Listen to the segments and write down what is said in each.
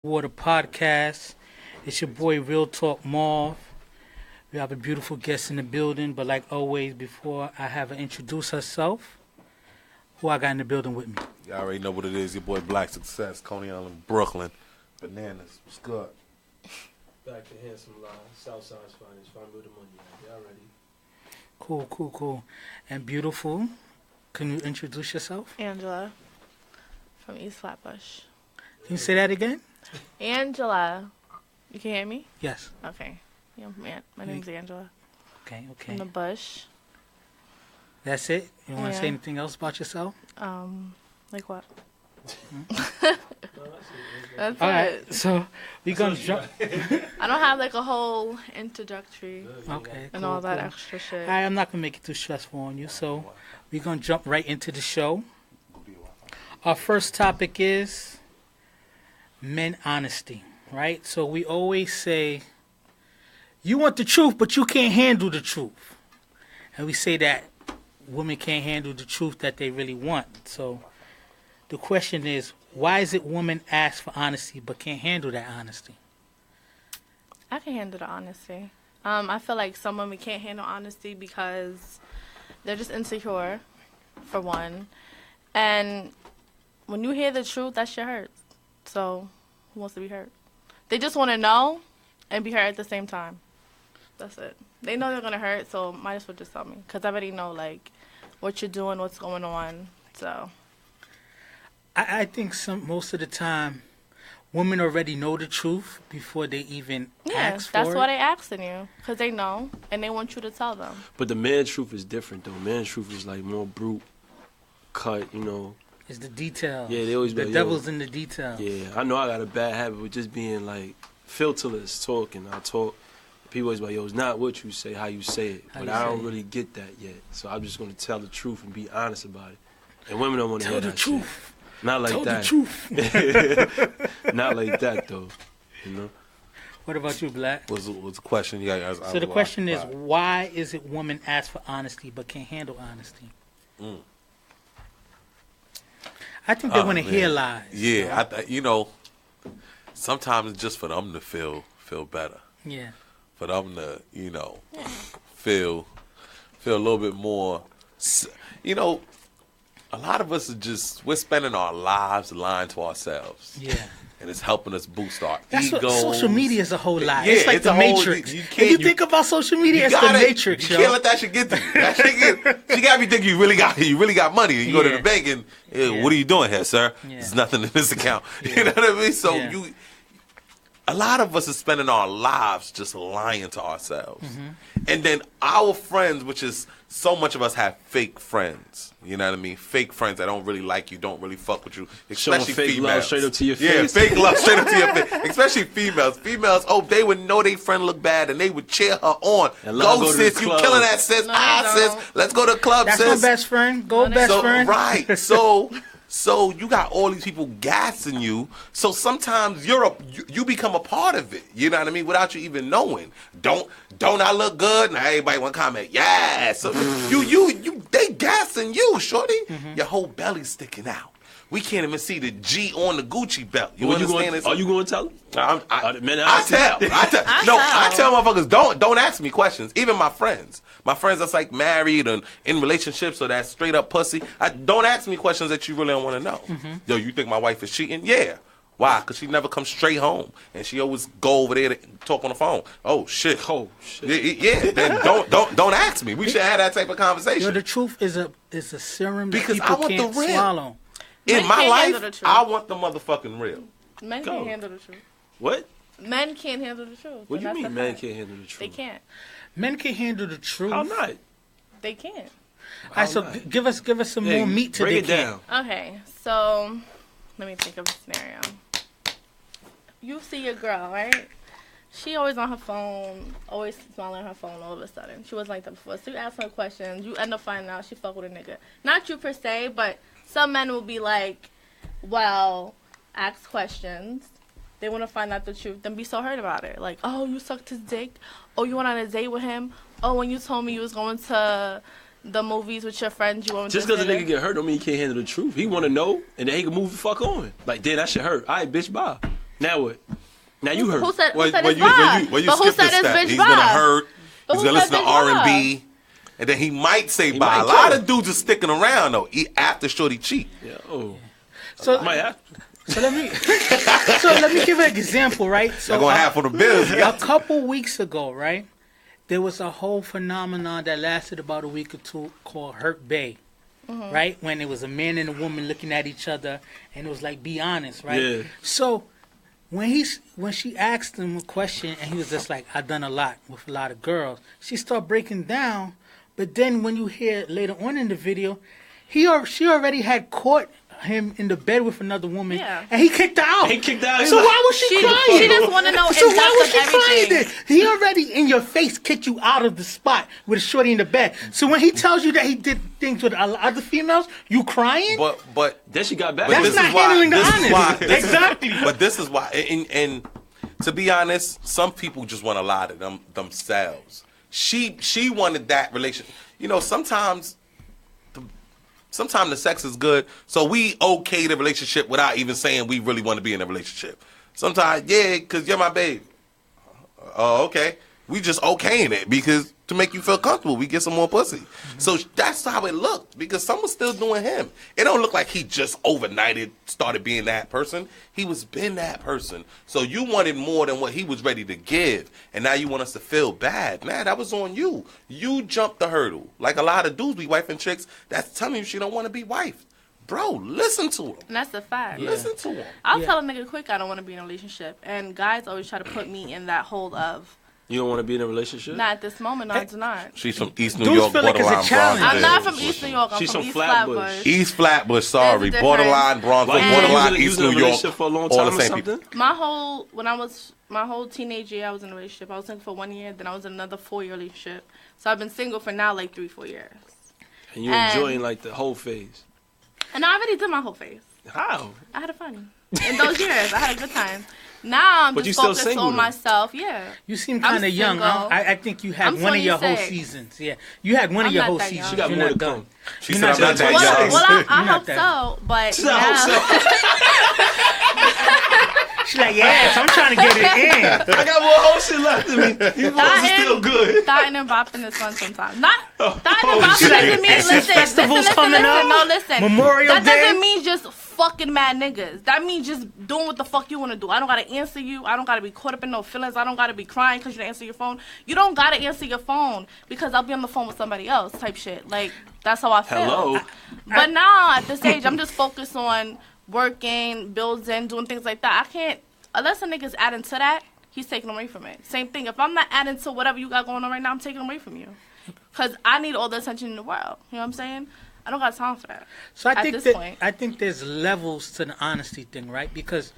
Water Podcast. It's your boy Real Talk Marv. We have a beautiful guest in the building, but like always, before I have her introduce herself, who I got in the building with me? You already know what it is. Your boy Black Success, Coney Island, Brooklyn. Bananas, what's good? Back to Handsome Line, Southside's finest, find where the money at. Y'all ready? Cool. And beautiful, can you introduce yourself? Angela from East Flatbush. Can you say that again? Angela. You can hear me? Yes. Okay. Yeah, man. My name's Angela. Okay. From the Bush. That's it? You want to say Yeah. anything else about yourself? Like what? No, that's it. That's All it. right, so we're going to jump. I don't have like a whole introductory Okay, and cool, all that cool. extra shit. All right, I'm not going to make it too stressful on you, so we're going to jump right into the show. Our first topic is men honesty, right? So we always say, you want the truth, but you can't handle the truth. And we say that women can't handle the truth that they really want. So the question is, why is it women ask for honesty but can't handle that honesty? I can handle the honesty. I feel like some women can't handle honesty because they're just insecure, for one. And when you hear the truth, that shit hurts. So, who wants to be hurt? They just want to know and be hurt at the same time. That's it. They know they're going to hurt, so might as well just tell me. Because I already know, like, what you're doing, what's going on. So, I think most of the time, women already know the truth before they even yeah, ask for that's it. why they asking you. Because they know, and they want you to tell them. But the man truth is different, though. Man truth is like more brute, cut, you know. It's the details. Yeah, they always be the like, yo. devil's in the details. Yeah, I know I got a bad habit with just being like filterless talking. I talk. People always like, yo, it's not what you say, how you say it. How But you I say don't it. really get that yet. So I'm just going to tell the truth and be honest about it. And women don't want to Tell hear the that truth. shit. Not like Tell that. the truth. Not like that, though. You know? What about you, Black? What's the question? Yeah, So the question is, why is it women ask for honesty but can't handle honesty? I think they want to hear lies. Yeah, sometimes it's just for them to feel better. Yeah. For them to, feel a little bit more. A lot of us we're spending our lives lying to ourselves. Yeah. And it's helping us boost our That's egos. what social media is a whole lie. Yeah, it's like it's the a whole- Matrix. you If can't- you you- think about social media, it's the gotta- Matrix, You yo. can't let that shit get to you. That shit you got me thinking you really got money. You go to Yeah. the bank and, Yeah. what are you doing here, sir? Yeah. There's nothing in this account. You know what I mean? So Yeah. a lot of us are spending our lives just lying to ourselves. Mm-hmm. And then our friends, which is so much of us have fake friends. You know what I mean? Fake friends that don't really like you, don't really fuck with you. Showing Especially fake females. love straight up to your Yeah, face. fake love straight up to your face. Especially females. Females, they would know their friend look bad and they would cheer her on. And let her Go go to the sis, you club. killing that sis. No, Sis, no. let's go to the club, That's sis. my best friend. Go, No, best So, friend. right. So you got all these people gassing you. So sometimes you become a part of it. You know what I mean? Without you even knowing. Don't I look good? Now everybody want to comment. Yeah. So they gassing you, shorty. Your whole belly's sticking out. We can't even see the G on the Gucci belt. You understand this? Are you going to tell them? I the men tell. honest? I tell motherfuckers, don't ask me questions. Even my friends that's like married and in relationships or that straight up pussy. Don't ask me questions that you really don't want to know. Yo, you think my wife is cheating? Yeah. Why? Because she never comes straight home, and she always go over there to talk on the phone. Oh shit. Oh, shit. Yeah. Then don't ask me. We should have that type of conversation. Yo, the truth is a serum that Because people I want the can't real. swallow. In Men my can't handle the life, truth. I want the motherfucking real. Men Go. can't handle the truth. What? Men can't handle the truth. What and do you that's mean a man fact. can't handle the truth? They can't. Men can handle the truth. How not? They can't. All right, so How not? give us some Hey, more meat to break they it can't. down. Okay, so let me think of a scenario. You see your girl, right? She always on her phone, always smiling on her phone all of a sudden. She wasn't like that before. So you ask her questions, you end up finding out she fuck with a nigga. Not you per se, but some men will be like, well, ask questions. They want to find out the truth, then be so hurt about it. Like, oh, you sucked his dick. Oh, you went on a date with him. Oh, when you told me you was going to the movies with your friends, you went Just with because a nigga get hurt don't mean he can't handle the truth. He want to know, and then he can move the fuck on. Like, damn, that shit hurt. All right, bitch, bye. Now what? Now you heard. Who said When it's you Bob? when you But who skip said this it's step, bitch he's Bob? gonna hurt. But He's who gonna listen said to bitch Bob? R&B, and then he might say bye. might A lot kill of dudes are sticking around though after Shorty cheat. Yeah. Oh. So, Might have. so let me give an example, right? So They're gonna have for the bills. a couple weeks ago, right? There was a whole phenomenon that lasted about a week or two called Hurt Bay, right? When it was a man and a woman looking at each other, and it was like, be honest, right? Yeah. So when she asked him a question, and he was just like, I've done a lot with a lot of girls. She started breaking down, but then when you hear later on in the video, she already had caught him in the bed with another woman, Yeah. and he kicked her out. He kicked out. So why was she crying? She just want to know So in why was depth she of crying everything. then? He already in your face kicked you out of the spot with a shorty in the bed. So when he tells you that he did things with other females, you crying? But Then she got back. That's this not is why. handling the This is honest. why. Exactly. But this is why. And to be honest, some people just want to lie to themselves. She wanted that relationship. You know, sometimes the sex is good, so we okay the relationship without even saying we really want to be in a relationship. Sometimes, yeah, because you're my babe. Oh, okay. We just okaying it because to make you feel comfortable, we get some more pussy. So that's how it looked because someone's still doing him. It don't look like he just overnighted started being that person. He was been that person. So you wanted more than what he was ready to give, and now you want us to feel bad. Man, that was on you. You jumped the hurdle. Like a lot of dudes be wifing chicks that's telling you she don't want to be wifed. Bro, listen to him. And that's the fact. Listen to him. I'll tell a nigga quick I don't want to be in a relationship. And guys always try to put me in that hold of, You don't want to be in a relationship? not at this moment, no, I do not. She's from East New Dudes York, feel like it's a borderline challenge. Bronx. I'm not from East New York. I'm She's from from East Flatbush. Flatbush. East Flatbush, sorry. There's a Borderline Bronx, Why you borderline was East in a New York. relationship for a long all time the or same something? people. My whole teenage year, I was in a relationship. I was single for 1 year, then I was in another 4-year relationship. So I've been single for now like 3-4 years. And you're enjoying like the whole phase. And I already did my whole phase. How? I had fun in those years. I had a good time. Now I'm But you just still focused single, on though? myself. Yeah. You seem I'm kind of young. single. I think you had I'm one of your whole 26. seasons. Yeah, you had one of I'm your not whole that seasons. young. She got You're more not to done. come. She You're said, not I'm not done. that Well, young. well, I You're not hope that- so, but She said, I hope so. She's like, yes, I'm trying to get it in. I got more whole shit left in me. These balls are still good. Thotting and bopping is fun sometimes. Not thotting Oh, and bopping shit. doesn't mean, And since listen, festivals listen, coming up, no, listen. Memorial that Day. doesn't mean just fucking mad niggas. That means just doing what the fuck you want to do. I don't got to answer you. I don't got to be caught up in no feelings. I don't got to be crying because you didn't answer your phone. You don't got to answer your phone because I'll be on the phone with somebody else type shit. Like, that's how I feel. Hello. But now, at this age, I'm just focused on working, building, doing things like that. I can't, unless a nigga's adding to that, he's taking away from it. Same thing. If I'm not adding to whatever you got going on right now, I'm taking away from you. Because I need all the attention in the world. You know what I'm saying? I don't got time for that. So At I this think point. I think there's levels to the honesty thing, right? Because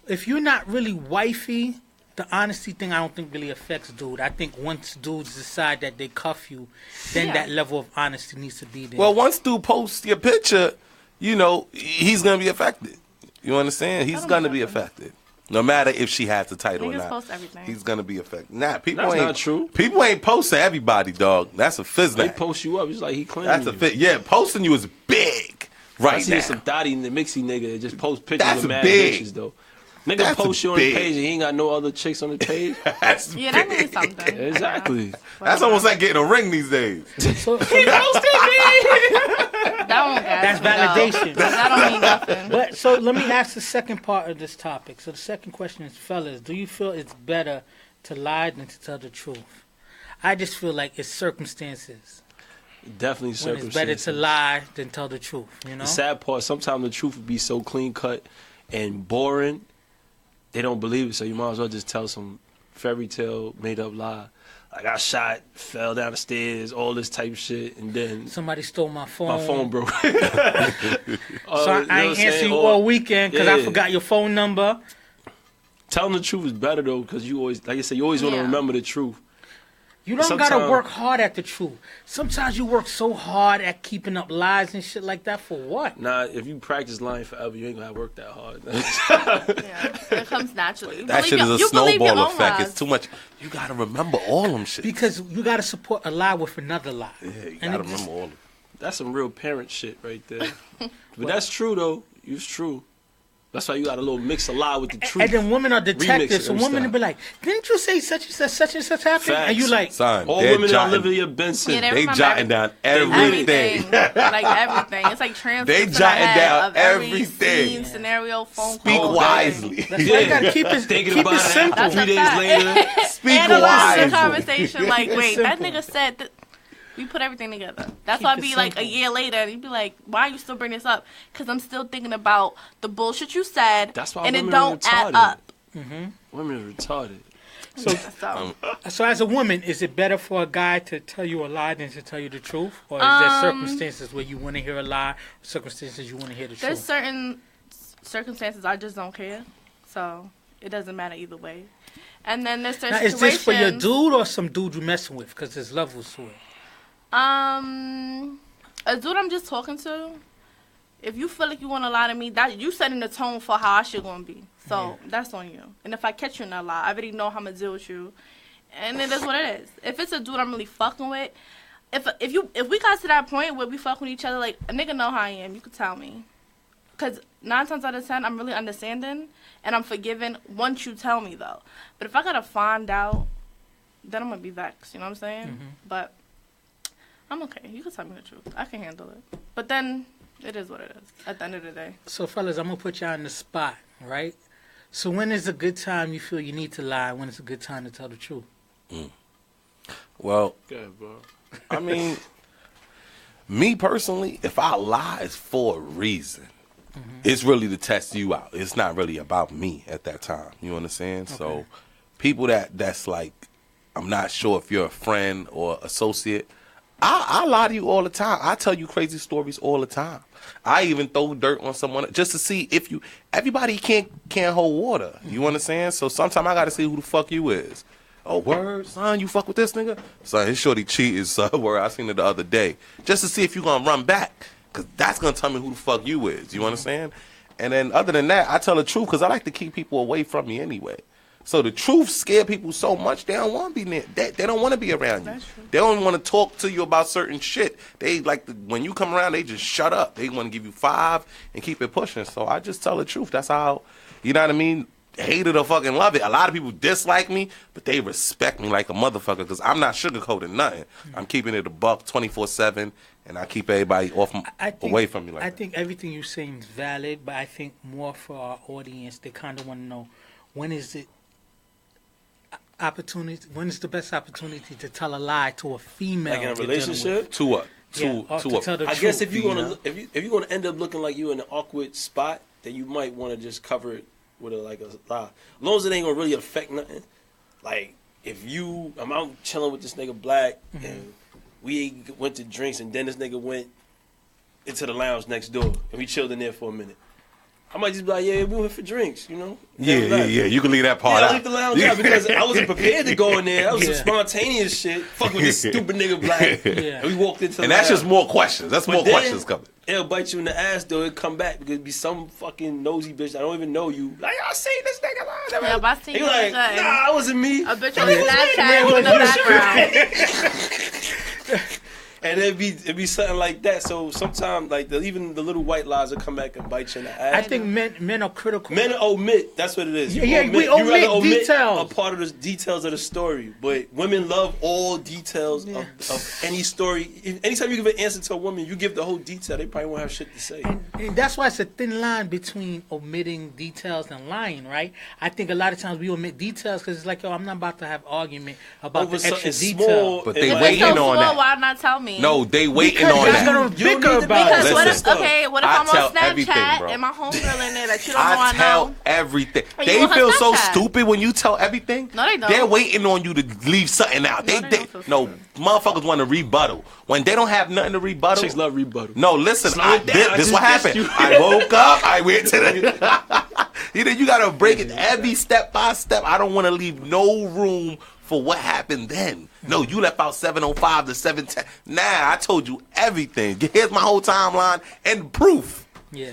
if you're not really wifey, the honesty thing I don't think really affects dude. I think once dudes decide that they cuff you, then Yeah. that level of honesty needs to be there. Well, once dude posts your picture, you know, he's going to be affected. You understand? He's don't going to know be nothing. affected. No matter if she has the title or Niggas not. post everything. He's going to be affected. Nah, people That's ain't. not true. People ain't posting everybody, dog. That's a fizz. They post you up. It's like he claiming That's a you. fit. Yeah, posting you is big I right seen now. some Dottie and the Mixie nigga that just post pictures That's of mad big. bitches though. Nigga That's post you on the big. page and he ain't got no other chicks on the page. That's Yeah, that big. means something. Exactly. That's almost like getting a ring these days. so That won't gas that's me, though. validation. That don't mean nothing. But so let me ask the second part of this topic. So the second question is, fellas, do you feel it's better to lie than to tell the truth? I just feel like it's circumstances. Definitely When it's circumstances. better to lie than tell the truth, you know? The sad part, sometimes the truth would be so clean cut and boring, they don't believe it. So you might as well just tell some fairy tale made up lie. Like I shot, fell down the stairs, all this type of shit, and then Somebody stole my phone. my phone broke. So I ain't answer you all weekend because I Yeah. forgot your phone number. Telling the truth is better though, because you always, like I said, you always want to Yeah. remember the truth. You don't gotta Sometime- work hard at the truth. Sometimes you work so hard at keeping up lies and shit like that for what? Nah, if you practice lying forever, you ain't gonna work that hard. Yeah, it comes naturally. You That believe shit your- is a you believe your snowball own effect. lies. It's too much. You got to remember all them shit. Because you gotta support a lie with another lie. Yeah, you And got to it just- remember all them. That's some real parent shit right there. But that's true though. It's true. That's why you got a little mix a lie with the truth. And then women are detectives. So Remix it, women will be like, didn't you say such and such happened? Facts. And you like, Son, all they're women are jotting, Olivia Benson. Yeah, they remember jotting down everything. like everything. It's like transcripts They in my jotting head down of every everything. scene, scenario, phone Speak call. wisely. that's why you gotta keep it Thinking about it simple. after 3 days fact. later. Speak Analyze the wisely. conversation. Like, wait, that Simple. nigga said that. We put everything together. That's Keep why it I'd be like a simple. year later, and you'd be like, "Why you still bring this up?" Because I'm still thinking about the bullshit you said, That's why and it women are don't add retarded. up. Women are retarded. So, So as a woman, is it better for a guy to tell you a lie than to tell you the truth? Or is there circumstances where you want to hear a lie, circumstances you want to hear the there's truth? certain circumstances I just don't care, so it doesn't matter either way. And then there's certain Now, is situations. this for your dude or some dude you messing with? Because there's levels to it. A dude I'm just talking to, if you feel like you want to lie to me, that you setting the tone for how I should gonna be. So that's on you. And if I catch you in that lie, I already know how I'm gonna deal with you. And it is what it is. If it's a dude I'm really fucking with, if we got to that point where we fuck with each other, like a nigga know how I am, you could tell me. Cause 9 times out of 10, I'm really understanding and I'm forgiving once you tell me though. But if I gotta find out, then I'm gonna be vexed. You know what I'm saying? But I'm okay. You can tell me the truth. I can handle it. But then it is what it is at the end of the day. So, fellas, I'm going to put y'all on the spot, right? So when is a good time you feel you need to lie? When is a good time to tell the truth? Well, Go ahead, bro. I mean, me personally, if I lie, it's for a reason. It's really to test you out. It's not really about me at that time. You understand? Okay. So people that's like, I'm not sure if you're a friend or associate, I lie to you all the time. I tell you crazy stories all the time. I even throw dirt on someone just to see if you. Everybody can't hold water. You understand? So sometimes I got to see who the fuck you is. Oh, word, son, you fuck with this nigga? Son, his shorty cheated, son. Word, I seen it the other day. Just to see if you gonna run back. Because that's gonna tell me who the fuck you is. You understand? And then other than that, I tell the truth because I like to keep people away from me anyway. So the truth scare people so much they don't want to be near. They don't want to be around you. That's true. They don't want to talk to you about certain shit. They like when you come around, they just shut up. They want to give you 5 and keep it pushing. So I just tell the truth. That's how, you know what I mean? Hate it or fucking love it. A lot of people dislike me, but they respect me like a motherfucker because I'm not sugarcoating nothing. I'm keeping it a buck 24/7, and I keep everybody away from me like that. I think everything you're saying is valid, but I think more for our audience, they kind of want to know when is it opportunity? When is the best opportunity to tell a lie to a female? Like in a you're dealing relationship? with? To what? Yeah, or to tell the I guess truth, if you're you gonna know? if you're gonna end up looking like you in an awkward spot, then you might want to just cover it with a lie. As long as it ain't gonna really affect nothing. Like if I'm out chilling with this nigga Black and we went to drinks and then this nigga went into the lounge next door and we chilled in there for a minute. I might just be like, yeah, we went for drinks, you know? Yeah. You can leave that part Yeah, out. I leave the lounge out because I wasn't prepared to go in there. That was some Yeah. spontaneous shit. Fuck with this stupid nigga Black. Yeah. And we walked into the And that's lounge. just more questions. That's more But then, questions coming. It'll bite you in the ass though. It'll come back because it'll be some fucking nosy bitch that don't even know you. Like, I seen this nigga. Yeah, but I seen you you like, like, nah, it wasn't me. A bitch on Snapchat in the background. And it'd be something like that. So sometimes, like even the little white lies will come back and bite you in the ass. I think men are critical. Men omit. That's what it is. Yeah, we you rather omit details. a part of the details of the story. But women love all details of any story. Anytime you give an answer to a woman, you give the whole detail. They probably won't have shit to say. And that's why it's a thin line between omitting details and lying, right? I think a lot of times we omit details because it's like, yo, I'm not about to have argument about Over the extra something detail. small. But and they like- waiting If it's so on small, that. why not tell me? No, they waiting Because on y'all that. gonna You don't bicker need to about Because it. what Listen. if what if I I'm tell on everything, Snapchat bro. and my homegirl in there that you don't I want to tell know? everything. And you They on her feel so Snapchat. stupid when you tell everything. No, they don't. They're waiting on you to leave something out. No, they don't feel stupid. Motherfuckers want to rebuttal. When they don't have nothing to rebuttal. Chicks love rebuttal. No, listen. Slow it down. I This just what dissed happened. you. I woke up. I went to the. You gotta break it every step by step. I don't want to leave no room for what happened then. No, you left out 7:05 to 7:10. Nah, I told you everything. Here's my whole timeline and proof. Yeah.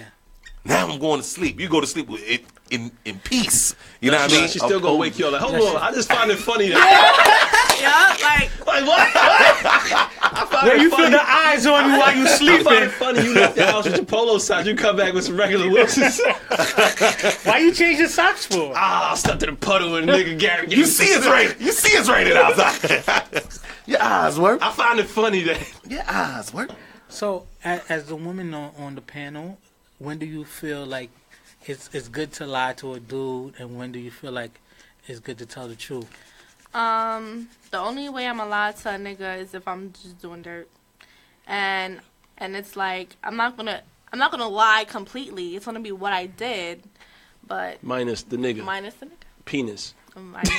Now I'm going to sleep. You go to sleep with it in peace. You know what I mean? She's still gonna wake you up like, hold on, I just find it funny that Yeah, like Where you feel the eyes on you while you I find sleeping. it funny you left the house with your polo socks. You come back with some regular Wilsons. Why you change your socks for? I stepped in the puddle and nigga Gary. You see it's raining. You see it's raining outside. Your eyes work. I find it funny that Your eyes work. So, as the woman on the panel, when do you feel like it's good to lie to a dude, and when do you feel like it's good to tell the truth? The only way I'm allowed to a nigga is if I'm just doing dirt, and it's like I'm not gonna lie completely. It's gonna be what I did, but minus the nigga. minus the nigga. Penis. Minus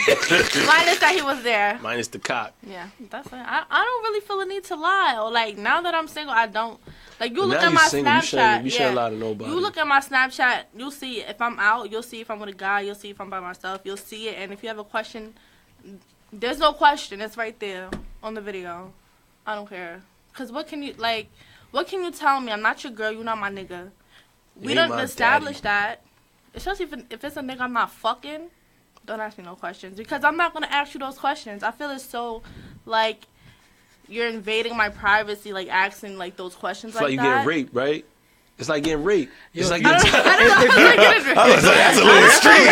that he was there. Minus the cock. Yeah, that's it. I don't really feel a need to lie. Or like now that I'm single, I don't. Like you look Now at you my single, Snapchat. you shouldn't lie to nobody. You look at my Snapchat. You'll see if I'm out. You'll see if I'm with a guy. You'll see if I'm by myself. You'll see it. And if you have a question, there's no question. It's right there on the video. I don't care. Cause what can you tell me? I'm not your girl. You're not my nigga. We ain't done my established that. Especially if it's a nigga I'm not fucking. Don't ask me no questions because I'm not gonna ask you those questions. I feel it's so like you're invading my privacy, like asking like those questions It's like like you that. getting raped, right? It's like getting raped. It's like I don't know how to get it. That's a little extreme.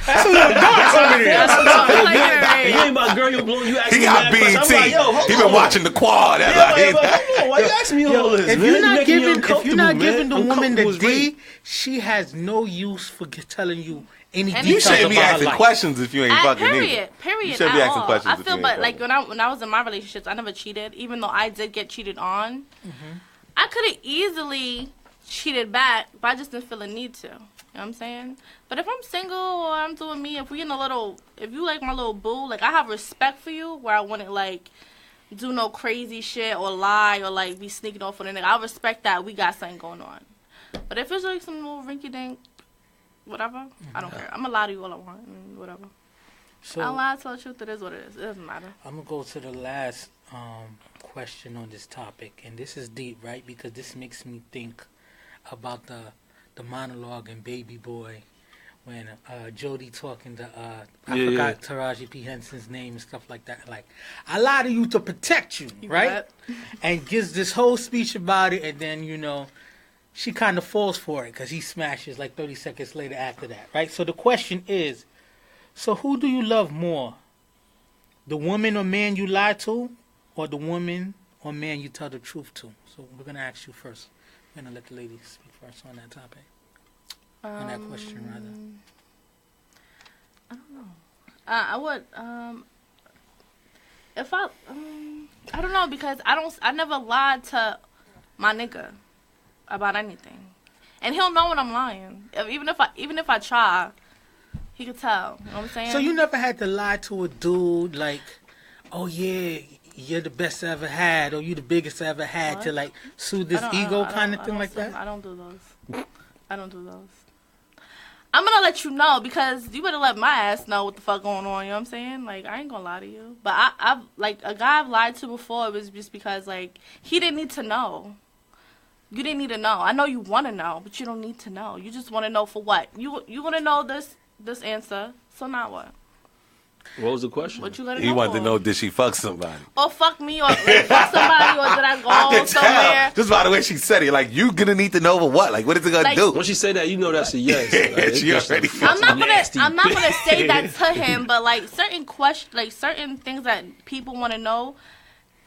That's a little dark over there. It's like getting raped. you ain't my girl. You asking He me got mad questions. I'm like, yo, BT. hold He on. been watching the quad. That's Yeah, like, like, hold on. Why you asking me all this? If man? you're not making me giving uncomfortable, the woman the Uncomfortable is D, rape. she has no use for telling you any And you details shouldn't be about her asking life. questions if you ain't fucking either. Period. You shouldn't be at asking all. questions I if feel, you but ain't like fucking. when I was in my relationships, I never cheated, even though I did get cheated on. I could have easily cheated back, but I just didn't feel a need to. You know what I'm saying? But if I'm single or I'm doing me, if you like my little boo, like I have respect for you, where I wouldn't like do no crazy shit or lie or like be sneaking off on a nigga. I respect that we got something going on. But if it's like some little rinky dink, whatever, I don't care. I'm gonna lie to you all I want, and whatever. So I'll lie, tell the truth. It is what it is. It doesn't matter. I'm gonna go to the last question on this topic, and this is deep, right? Because this makes me think about the monologue in Baby Boy when Jody talking to I forgot Taraji P Henson's name and stuff like that. Like, I lie to you to protect you, right? bet. And gives this whole speech about it, and then she kind of falls for it because he smashes like 30 seconds later after that, right? So the question is, so who do you love more? The woman or man you lie to, or the woman or man you tell the truth to? So we're going to ask you first. We're going to let the ladies speak first on that topic. On that question, rather. I don't know. I would, if I don't know, because I never lied to my nigga about anything. And he'll know when I'm lying. Even if I try, he could tell. You know what I'm saying? So you never had to lie to a dude like, oh yeah, you're the best I ever had, or you the biggest I ever had, What? to like soothe this ego kind of thing like that? I don't do those. I don't do those. I'm gonna let you know because you better let my ass know what the fuck going on. You know what I'm saying? Like, I ain't gonna lie to you. But I've like a guy I've lied to before. It was just because like he didn't need to know. You didn't need to know. I know you want to know, but you don't need to know. You just want to know for what? You want to know this answer. So now what? What was the question? What you let it He know wanted to for? know, did she fuck somebody? Or fuck me, or like, fuck somebody, or did I go I can somewhere? tell. Just by the way she said it. Like, you gonna need to know for what? Like, what is it gonna Like- do? When she say that, you know that's a yes. Like, She it's already- just I'm not nasty gonna bitch. say that to him, but like certain certain things that people want to know,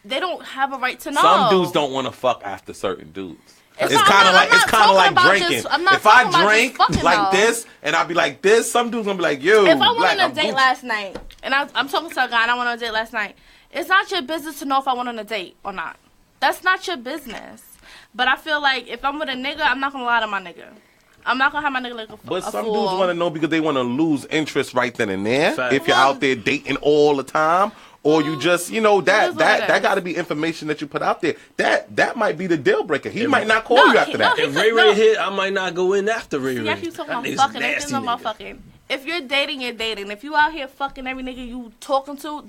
they don't have a right to know. Some dudes don't want to fuck after certain dudes. It's not- kind of I'm not talking like about drinking. just- I'm not If talking I about drink just fucking, like though. this and I be like this, some dudes gonna be like, yo. If I went black, on a I'm date Gucci. last night, and I'm talking to a guy and I went on a date last night, it's not your business to know if I went on a date or not. That's not your business. But I feel like if I'm with a nigga, I'm not gonna lie to my nigga. I'm not gonna have my nigga like a But a some fool. dudes want to know because they want to lose interest right then and there. Fact. If you're out there dating all the time, or you just, it is what it that is. got to be information that you put out there. That might be the deal breaker. He might not call No, you after that. If Ray Ray hit, I might not go in after Ray Ray. Yeah, you talking about That nigga's fucking. a Ain't nasty talking about nigga. fucking. If you're dating, you're dating. If you out here fucking every nigga you talking to,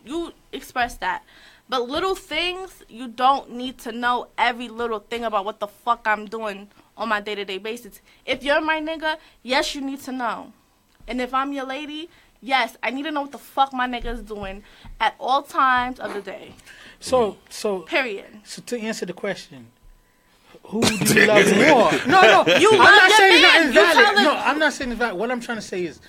you express that. But little things, you don't need to know every little thing about what the fuck I'm doing on my day-to-day basis. If you're my nigga, yes, you need to know. And if I'm your lady, Yes, I need to know what the fuck my nigga is doing at all times of the day. So Period. So to answer the question, who do you love more? No, You I'm love not your saying man. it's You invalid. tell No, it- I'm not saying it's valid. What I'm trying to say is,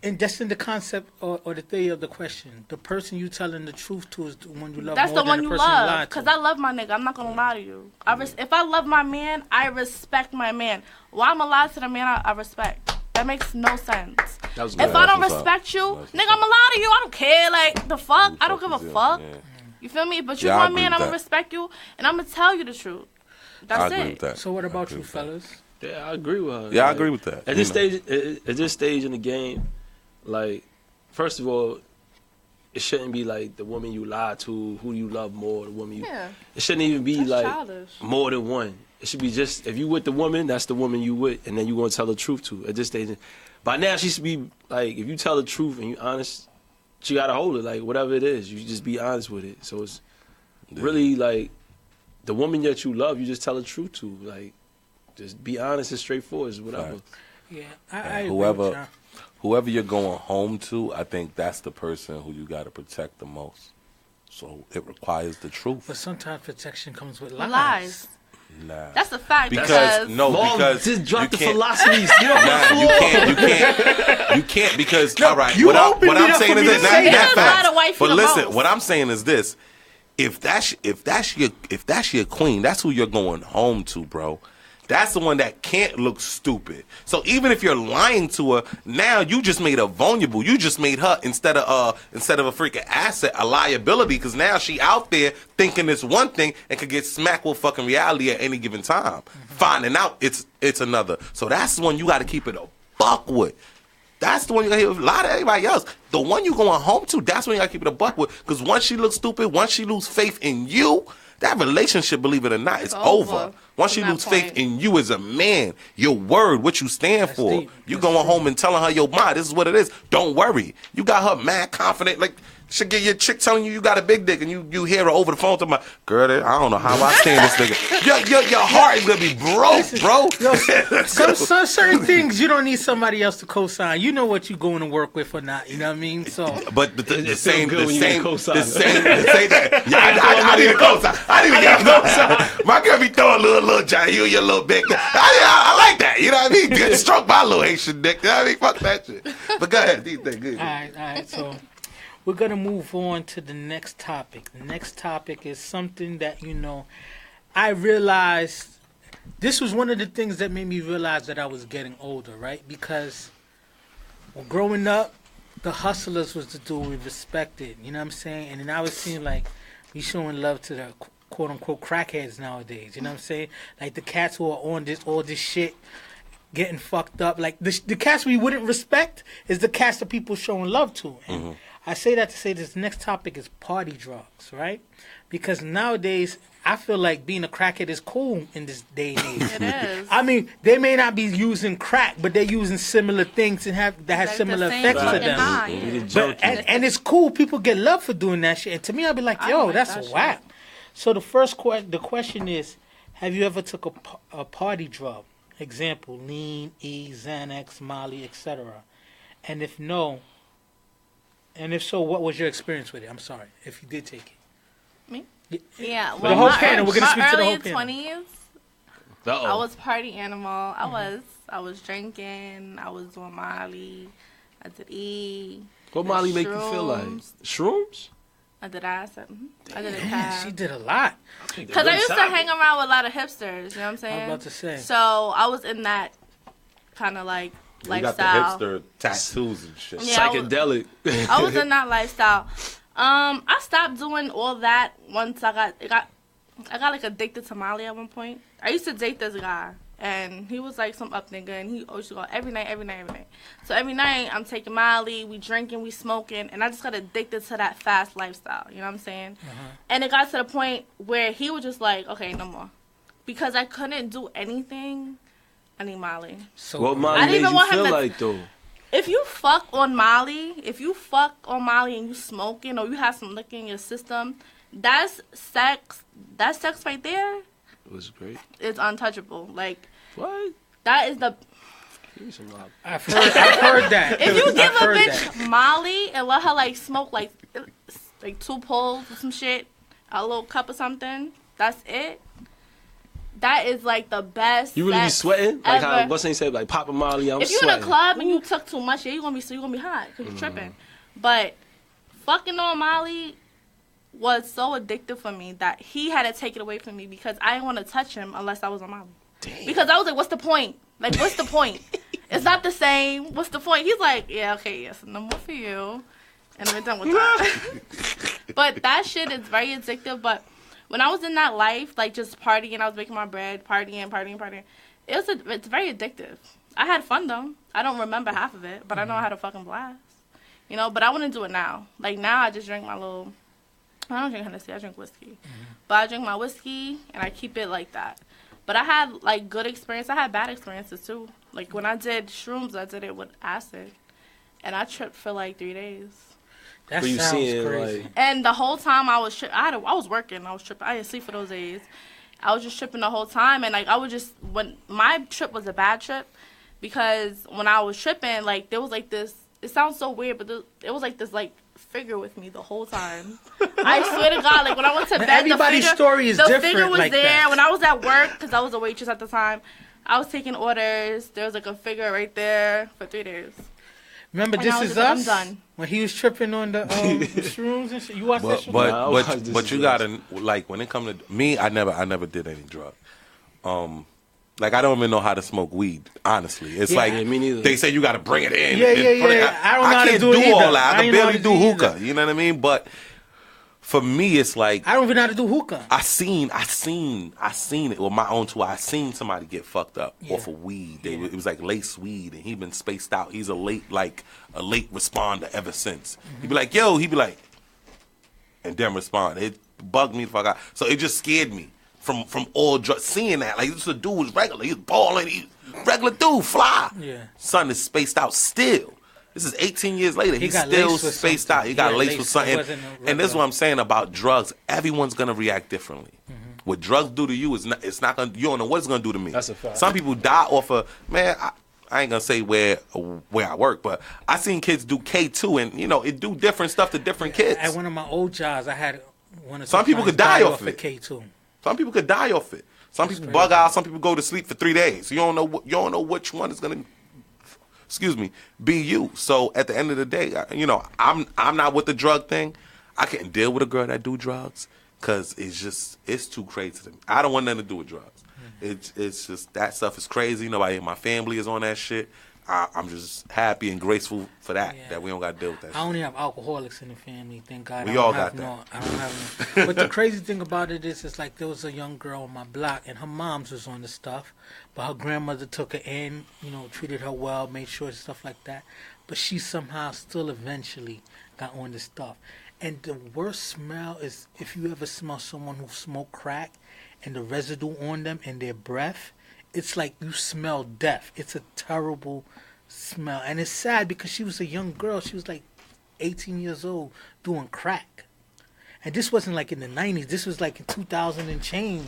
and just in the concept or the theory of the question, the person you telling the truth to is the one you love That's more the one than you the person you love. lied Because to. I love my nigga. I'm not going to lie to you. If I love my man, I respect my man. Why I'm going to lie to the man I respect? That makes no sense. That was If good. I don't That's what's respect up. you, That's nigga, I'm going to lie to you. I don't care. Like, the fuck? I don't give a Yeah, fuck. yeah. You feel me? But you Yeah, I my agree man, with I'm going to that. respect you, and I'm going to tell you the truth. That's I agree it. with that. So what about I agree you, with that. fellas? Yeah, I agree with her. Yeah, I Like, agree with that. At this stage in the game, like, first of all, it shouldn't be like the woman you lie to, who you love more, the woman you. Yeah. It shouldn't even be That's like childish. more than one. It should be just if you with the woman, that's the woman you with, and then you gonna tell the truth to. At this stage, by now she should be like, if you tell the truth and you honest, she gotta hold it. Like whatever it is, you just be honest with it. So it's really like the woman that you love, you just tell the truth to. Like just be honest and straightforward. It's whatever. Right. Yeah, I agree Whoever- with y'all. Whoever you're going home to, I think that's the person who you got to protect the most. So it requires the truth. But sometimes protection comes with lies. Lies. Nah. That's a fact. because no, Mom, because just drop the you can't. philosophies. Get off the Nah, floor. you can't because all right. you What opened I'm it up saying for is me this. to say Not that. facts. Lie to wife But you the listen, most. what I'm saying is this: if that's your queen, that's who you're going home to, bro. That's the one that can't look stupid. So even if you're lying to her, now you just made her vulnerable. You just made her instead of a freaking asset, a liability. Because now she out there thinking it's one thing and could get smacked with fucking reality at any given time. Finding out it's another. So that's the one you got to keep it a buck with. That's the one you got to lie to everybody else. The one you going home to, that's when you got to keep it a buck with. Because once she looks stupid, once she lose faith in you, that relationship, believe it or not, is over. Once from you that lose faith point. in you as a man, your word, what you stand for, deep. you That's going true. home and telling her, yo, ma, this is what it is. Don't worry. You got her mad confident. Like, should get your chick telling you got a big dick and you hear her over the phone talking about, girl, I don't know how I stand this nigga. Your heart is going to be broke, bro. Yo, some certain things you don't need somebody else to co-sign. You know what you going to work with or not. You know what I mean? So But the It same, feel good the when you same, get a cosign. the same, yeah, I need a cosign. I need to get a cosign. My girl be throwing little Johnny, you your little big. I like that. You know what I mean? Good stroke my little Haitian dick. You know what I mean? Fuck that shit. But go ahead, do you think? Good. all right. So we're gonna move on to the next topic. The next topic is something that I realized. This was one of the things that made me realize that I was getting older, right? Because growing up, the hustlers was the dude we respected. You know what I'm saying? And then I was seeing like we showing love to the quote unquote crackheads nowadays. You know what I'm saying? Like the cats who are on all this shit, getting fucked up. Like the cats we wouldn't respect is the cats that people showing love to. And I say that to say this next topic is party drugs, right? Because nowadays I feel like being a crackhead is cool in this day and age. It is. I mean, they may not be using crack, but they're using similar things and have Like similar the same effects to fucking them. high, You yeah. the But junkie. and it's cool. People get love for doing that shit. And to me, I'd be like, I yo, don't like that's that whack. So the first the question is, have you ever took a party drug? Example: lean, E, Xanax, Molly, etc. And if no, and if so, what was your experience with it? I'm sorry if you did take it. Me? Yeah. Yeah. The whole my panel, we're gonna my speak to the whole early panel. 20s, Uh-oh. I was party animal. I was drinking. I was doing Molly. I did E. What Molly make you feel like? Shrooms. Shrooms? I did acid. I did a Man, she tab. did a lot. Because I used to hang around with a lot of hipsters. You know what I'm I was saying? about to say. So I was in that kind of like You got lifestyle. the hipster tattoos and shit. Yeah, I was- Psychedelic. I was in that lifestyle. I stopped doing all that once I got like addicted to Molly at one point. I used to date this guy, and he was like some up nigga, and he always used to go every night. So every night I'm taking Molly, we drinking, we smoking, and I just got addicted to that fast lifestyle. You know what I'm saying? And it got to the point where he was just like, okay, no more, because I couldn't do anything. I need Molly. So What I Molly didn't made even you want him feel to- like, though? If you fuck on Molly and you smoking or you have some liquor in your system, that's sex. That sex right there It was great. is untouchable. Like, What? that is the... Give me some love. I've heard that. If you give I've a heard bitch that. Molly and let her like smoke like 2 pulls or some shit, a little cup or something. That's it. That is like the best. You really be sweating? Like ever. how what's he say? Like Papa Molly, I'm if you're sweating. in a club and you took too much, yeah, you're gonna be hot because you're tripping. But fucking on Molly was so addictive for me that he had to take it away from me because I didn't want to touch him unless I was on Molly. Damn. Because I was like, what's the point? Like, what's the point? It's not the same. What's the point? He's like, yeah, okay, yes, no more for you. And we're done with that. But that shit is very addictive. But when I was in that life, like just partying, I was making my bread, partying. It's very addictive. I had fun though. I don't remember half of it, but I know I had a fucking blast. You know, but I wouldn't do it now. Like now I just drink my little, I don't drink Hennessy, I drink whiskey. But I drink my whiskey and I keep it like that. But I had like good experience. I had bad experiences too. Like when I did shrooms, I did it with acid. And I tripped for like 3 days. That sounds crazy. Like... And the whole time I was I was working. I was tripping. I didn't sleep for those days. I was just tripping the whole time. And like I would just, when my trip was a bad trip, because when I was tripping, like there was like this, it sounds so weird, but it was like this like figure with me the whole time. I swear to God, like when I went to bed, everybody's story is different. The figure was like there. that. When I was at work, because I was a waitress at the time, I was taking orders. There was like a figure right there for 3 days. Remember, And This Is Us? I'm done. When he was tripping on the shrooms and shit. You watched that show? But you gotta, like, when it comes to me, I never did any drug. Like, I don't even know how to smoke weed, honestly. It's like, me neither. they say you gotta bring it in. Yeah. I don't know how to can't do it either. all that. I can ain't know how barely to do either. hookah. You know what I mean? But for me, it's like, I don't even know how to do hookah. I seen it with my own two. I seen somebody get fucked up off of weed. It was like lace weed, and he been spaced out. He's a late responder ever since. He'd be like, yo, he'd be like, and then respond. It bugged me the fuck out. So it just scared me from all drugs. Seeing that, like, this dude was regular. He was balling. He regular dude, fly. Yeah. Son is spaced out still. This is 18 years later. He's got still laced with spaced something. out. He got Yeah, laced with something. wasn't no And this is regular. what I'm saying about drugs. Everyone's gonna react differently. What drugs do to you is not. It's not gonna. You don't know what it's gonna do to me. That's a fact. Some people die off of, man. I ain't gonna say where I work, but I seen kids do K2, and you know it do different stuff to different kids. At one of my old jobs, I had one of Some people could die off it. K2. Some people could die off it. Some people bug out. Some people go to sleep for 3 days. You don't know which one is gonna. Be you. So at the end of the day, you know, I'm not with the drug thing. I can't deal with a girl that do drugs because it's too crazy to me. I don't want nothing to do with drugs. It's just that stuff is crazy. Nobody in my family is on that shit. I'm just happy and graceful for that we don't got to deal with that shit. I only have alcoholics in the family, thank God. We all got that. I don't have no. But the crazy thing about it is, it's like there was a young girl on my block, and her mom's was on the stuff, but her grandmother took her in, you know, treated her well, made sure stuff like that. But she somehow still eventually got on the stuff. And the worst smell is if you ever smell someone who smoked crack, and the residue on them and their breath. It's like you smell death. It's a terrible smell. And it's sad because she was a young girl. She was like 18 years old doing crack. And this wasn't like in the 90s. This was like in 2000 and change.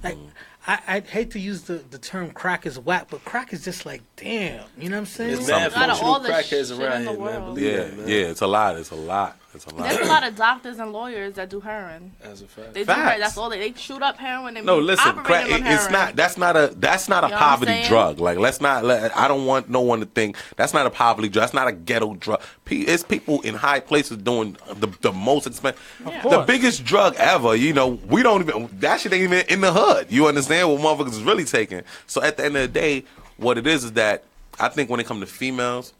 Like, I hate to use the term crack is whack, but crack is just like, damn. You know what I'm saying? There's mad Out of functional all the crackheads shit around in the here, man. world. Believe Yeah, that, man. yeah, it's a lot. It's a lot. There's a lot of doctors and lawyers that do heroin. As a fact. They do Facts. heroin. That's all they shoot up heroin. They No, listen, operate crack. on heroin. It's not. That's not a You know what I'm poverty saying? drug. Like, let's not. I don't want no one to think that's not a poverty drug. That's not a ghetto drug. It's people in high places doing the most expensive, the biggest drug ever. You know, we don't even. That shit ain't even in the hood. You understand what motherfuckers is really taking? So at the end of the day, what it is that I think when it comes to females,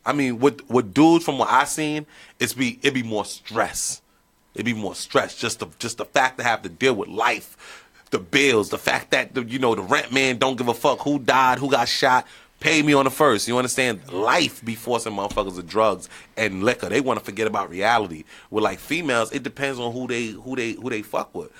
I mean, with dudes from what I seen, it'd be more stress. It'd be more stress. Just the fact to have to deal with life, the bills, the fact that the rent man don't give a fuck who died, who got shot. Pay me on the first. You understand? Life be forcing motherfuckers to drugs and liquor. They want to forget about reality. With like females, it depends on who they fuck with.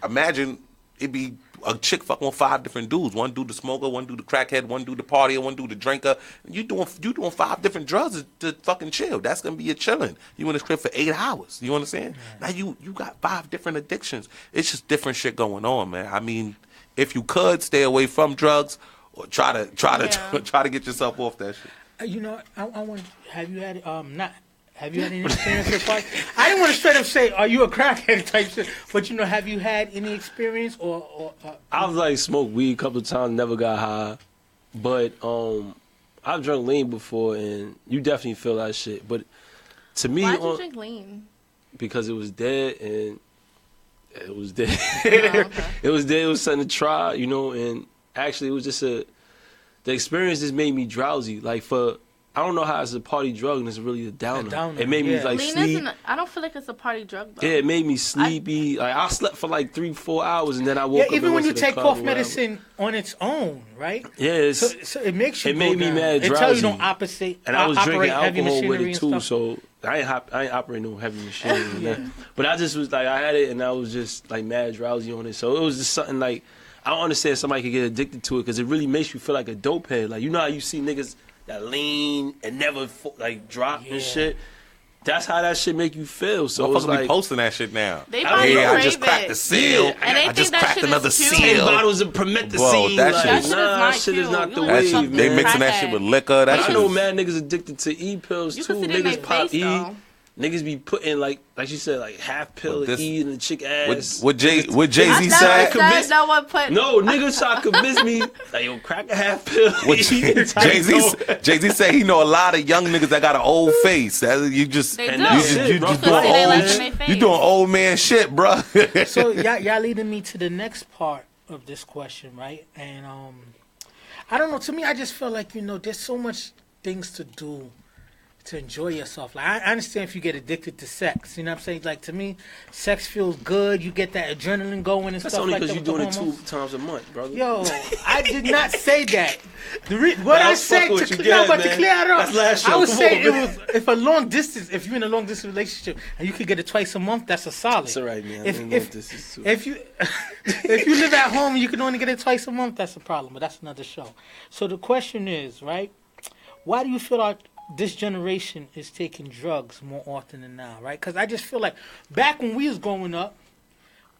Imagine it be a chick fucking with 5 different dudes. One dude the smoker, one dude the crackhead, one dude the partier, one dude the drinker. You doing 5 different drugs to fucking chill. That's gonna be your chilling. You in this crib for 8 hours. You understand? Now you got 5 different addictions. It's just different shit going on, man. I mean, if you could stay away from drugs or try to get yourself off that shit. You know, I want. Have you had not Have you had any experience with party? I didn't want to straight up say, "Are you a crackhead?" type shit. But you know, have you had any experience or I've like smoked weed a couple of times, never got high, but I've drunk lean before, and you definitely feel that shit. But to me, Why'd you drink lean? because it was dead and it was dead. Oh, okay. It was dead. It was something to try, you know. And actually, it was just the experience just made me drowsy. Like I don't know how it's a party drug and it's really a downer. It made me like lean sleep. I don't feel like it's a party drug though. Yeah, it made me sleepy. Like I slept for like 3-4 hours and then I woke up. even and when went you to the take club cough or whatever. medicine on its own, right? Yeah, So it makes you. it made me down. mad It tells drowsy. you don't opposite. And I was drinking heavy alcohol with machinery it and too, stuff. so I ain't operating no heavy machinery. But I just was like, I had it and I was just like mad drowsy on it. So it was just something like, I don't understand somebody could get addicted to it because it really makes you feel like a dope head. Like, you know how you see niggas that lean and never like drop and shit? That's how that shit make you feel. So it's Motherfuckers be like posting that shit now. They probably I crave just cracked it. the seal. Yeah. And they I think just that cracked shit is another cute. 10 seal. bottles of promethazine. that like, shit is- nah, That shit is shit is not not cute. the You That way. shit, something they man. mixing that shit with liquor. That I shit know is- mad niggas addicted to E-pills You too. can see it in Niggas their pop face, E. though. Niggas be putting like you said, like half pill But of this- E in the chick ass. What Jay-Z I never said? said no one put. No, niggas try to convince me like, yo, crack a half pill. What Jay-Z said he know a lot of young niggas that got an old face. You just They And do. that's you it, just, bro. you Because doing they like old it in their you face. doing old man shit, bro. So y'all leading me to the next part of this question, right? And I don't know. To me, I just feel like there's so much things to do to enjoy yourself. Like I understand if you get addicted to sex, you know what I'm saying? Like to me, sex feels good. You get that adrenaline going and That's stuff only like that. because you're with the doing it hormones. 2 times a month, brother. Yo, I did not say that. What I I was said fucking with to you no, good, but to man. clear it up, That's last I show. was Come saying on, it was if you're in a long distance relationship and you could get it twice a month, that's a solid. It's all right, man. If you if you live at home and you can only get it twice a month, that's a problem. But that's another show. So the question is, right? Why do you feel like this generation is taking drugs more often than now, right? Because I just feel like back when we was growing up,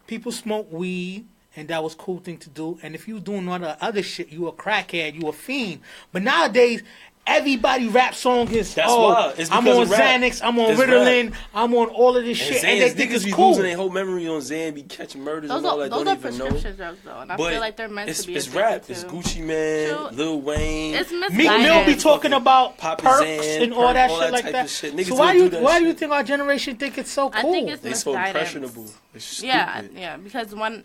people smoked weed, and that was a cool thing to do. And if you was doing all the other shit, you a crackhead, you a fiend. But nowadays, everybody rap song is, That's why. It's I'm because on of rap. Xanax, I'm on It's Ritalin, rap. I'm on all of this And shit, and they Xans, think niggas it's be cool. losing their whole memory on Xan, be catching murders Those and all are that. those Don't are even know. prescription drugs though, and I But feel like they're meant to be. it's addicted rap. to. It's Gucci Man, True. Lil Wayne. It's Meek misguided. Mill be talking about Poppy perks Zan, and all that all shit that like type that. of shit. Niggas So why will do that do you shit. think our generation think it's so cool? I think it's They so misguidance. impressionable. It's stupid. Yeah, because when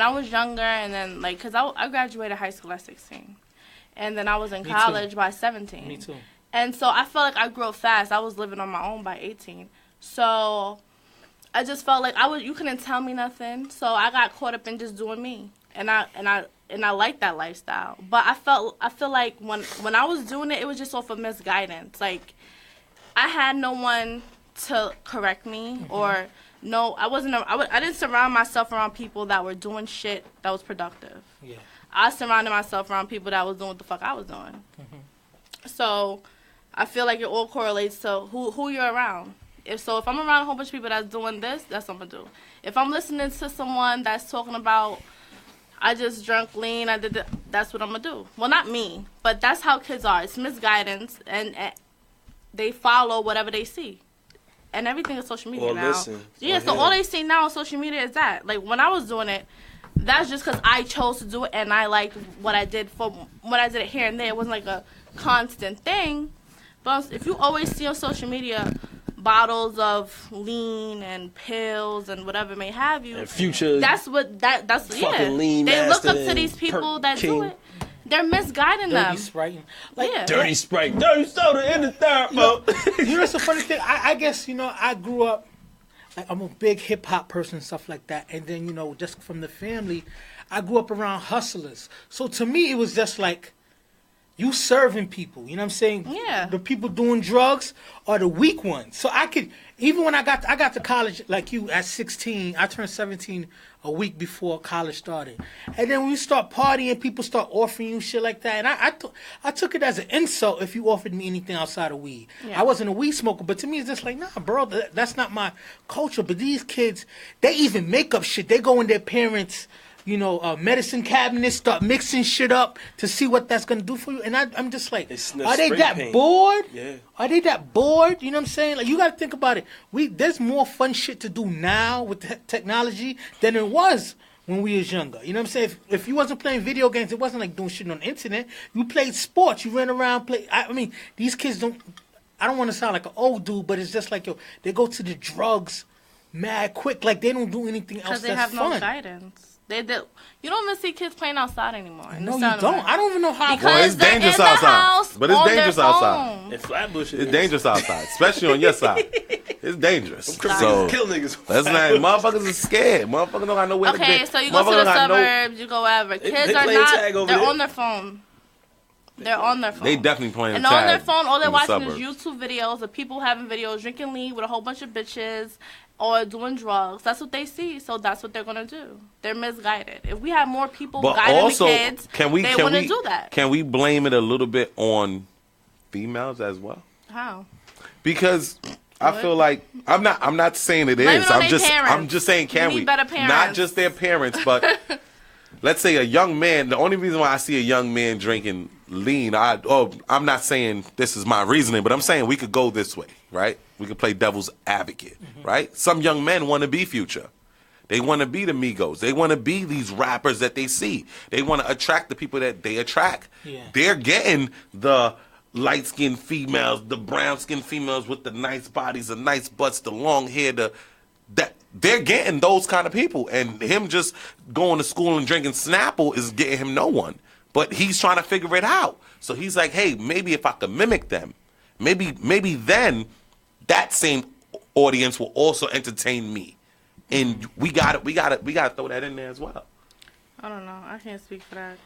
I was younger, and then like, cause I graduated high school at 16, and then I was in Me college too. by 17. Me too. And so I felt like I grew up fast. I was living on my own by 18. So I just felt like you couldn't tell me nothing. So I got caught up in just doing me. And I like that lifestyle. But I feel like when I was doing it, it was just off of misguidance. Like I had no one to correct me or no, I didn't surround myself around people that were doing shit that was productive. Yeah. I surrounded myself around people that was doing what the fuck I was doing. So I feel like it all correlates to who you're around. If I'm around a whole bunch of people that's doing this, that's what I'm gonna do. If I'm listening to someone that's talking about, I just drank lean, I did that, that's what I'm gonna do. Well, not me, but that's how kids are. It's misguidance, and they follow whatever they see. And everything is social media Or now. listen. Yeah, Or so hear. all they see now on social media is that. Like when I was doing it, that's just because I chose to do it and I liked what I did when I did it here and there. It wasn't like a constant thing. But if you always see on social media bottles of lean and pills and whatever may have you, And Future. that's fucking lean They look master up to and these people Perk that do King. it. They're misguiding Dirty them. Sprite. Like, Yeah. Dirty Sprite, dirty soda in the thermo. You know, it's a funny thing. I guess, I grew up, like, I'm a big hip hop person and stuff like that. And then, just from the family, I grew up around hustlers. So to me, it was just like, you serving people. You know what I'm saying? Yeah. The people doing drugs are the weak ones. So I could, even when I got to college, like you, at 16, I turned 17 a week before college started. And then when you start partying, people start offering you shit like that. And I took it as an insult if you offered me anything outside of weed. Yeah. I wasn't a weed smoker, but to me it's just like, nah, bro, that's not my culture. But these kids, they even make up shit. They go in their parents' medicine cabinets, start mixing shit up to see what that's gonna do for you. And I'm just like, are they that bored? Yeah. Are they that bored? You know what I'm saying? Like, you gotta think about it. There's more fun shit to do now with technology than it was when we was younger. You know what I'm saying? If you wasn't playing video games, it wasn't like doing shit on the internet. You played sports. You ran around, I mean, these kids don't. I don't want to sound like an old dude, but it's just like, they go to the drugs mad quick. Like, they don't do anything else that's fun. Because they have no guidance. You don't even see kids playing outside anymore. No, you don't. I don't even know how. Because it's dangerous outside. But it's dangerous outside. In Flatbush, it's dangerous outside, especially on your side. It's dangerous. So kill niggas. That's not. Motherfuckers are scared. Motherfuckers don't got nowhere to be. Okay, so you go to the suburbs, you go wherever. Kids are not. They're on their phone. They're on their phone. They definitely playing and tag. And on their phone, all they're watching suburbs. is YouTube videos of people having videos, drinking lean with a whole bunch of bitches, or doing drugs. That's what they see, so that's what they're going to do. They're misguided. If we have more people guiding the kids, they wouldn't do that. Can we blame it a little bit on females as well? How? Because I feel like I'm not saying it is. I'm just saying can we? Better parents. Not just their parents, but let's say a young man. The only reason why I see a young man drinking lean, I'm not saying this is my reasoning, but I'm saying we could go this way, right? We could play devil's advocate, right? Some young men want to be Future. They want to be the Migos. They want to be these rappers that they see. They want to attract the people that they attract. Yeah. They're getting the light-skinned females, the brown-skinned females with the nice bodies, the nice butts, the long hair, that they're getting those kind of people. And him just going to school and drinking Snapple is getting him no one. But he's trying to figure it out. So he's like, hey, maybe if I could mimic them, maybe then that same audience will also entertain me. And we got to throw that in there as well. I don't know. I can't speak for that.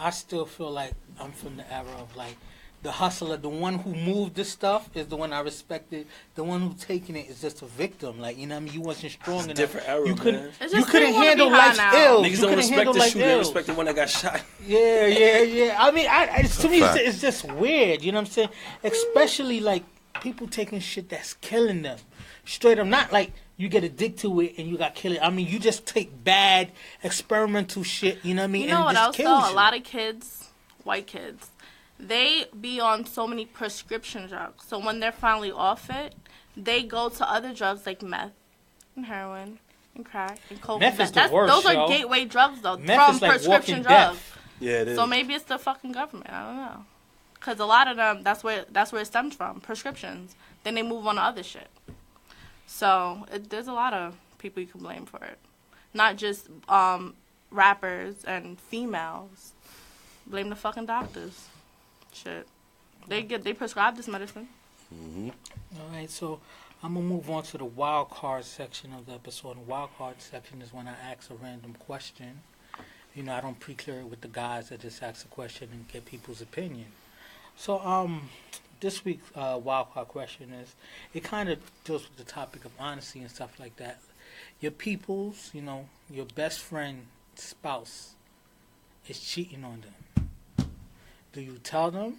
I still feel like I'm from the era of like the hustler, the one who moved this stuff is the one I respected. The one who taking it is just a victim. Like, you know what I mean? You wasn't strong enough. Different era, you couldn't, man. You couldn't handle life's ills. Niggas don't respect the shooter. They respect the one that got shot. Yeah. I mean, to me, it's just weird. You know what I'm saying? Especially like people taking shit that's killing them. Straight up, not like you get addicted to it and you got killed. I mean, you just take bad experimental shit. You know what I mean? You know and what it just else? kills Though you. A lot of kids, white kids, they be on so many prescription drugs. So when they're finally off it, they go to other drugs like meth and heroin and crack and coke. Meth is the worst, those are gateway drugs, though, meth from is like prescription walking drugs. death. Yeah, it is. So maybe it's the fucking government. I don't know. Because a lot of them, that's where it stems from, prescriptions. Then they move on to other shit. So there's a lot of people you can blame for it. Not just rappers and females. Blame the fucking doctors. Shit. They prescribe this medicine. Mm-hmm. All right, so I'm going to move on to the wild card section of the episode. The wild card section is when I ask a random question. You know, I don't pre-clear it with the guys. I just ask a question and get people's opinion. So, this week's wild card question is, it kind of deals with the topic of honesty and stuff like that. Your people's, you know, your best friend, spouse is cheating on them. Do you tell them?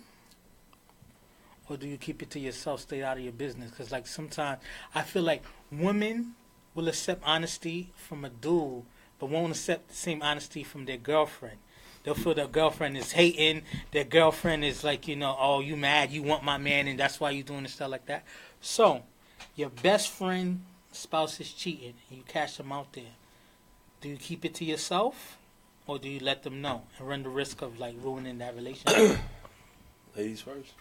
Or do you keep it to yourself, stay out of your business? Because, like, sometimes I feel like women will accept honesty from a dude, but won't accept the same honesty from their girlfriend. They'll feel their girlfriend is hating. Their girlfriend is like, you know, oh, you mad, you want my man, and that's why you doing this stuff like that. So, your best friend, spouse is cheating, and you catch them out there. Do you keep it to yourself, or do you let them know and run the risk of, like, ruining that relationship? Ladies first.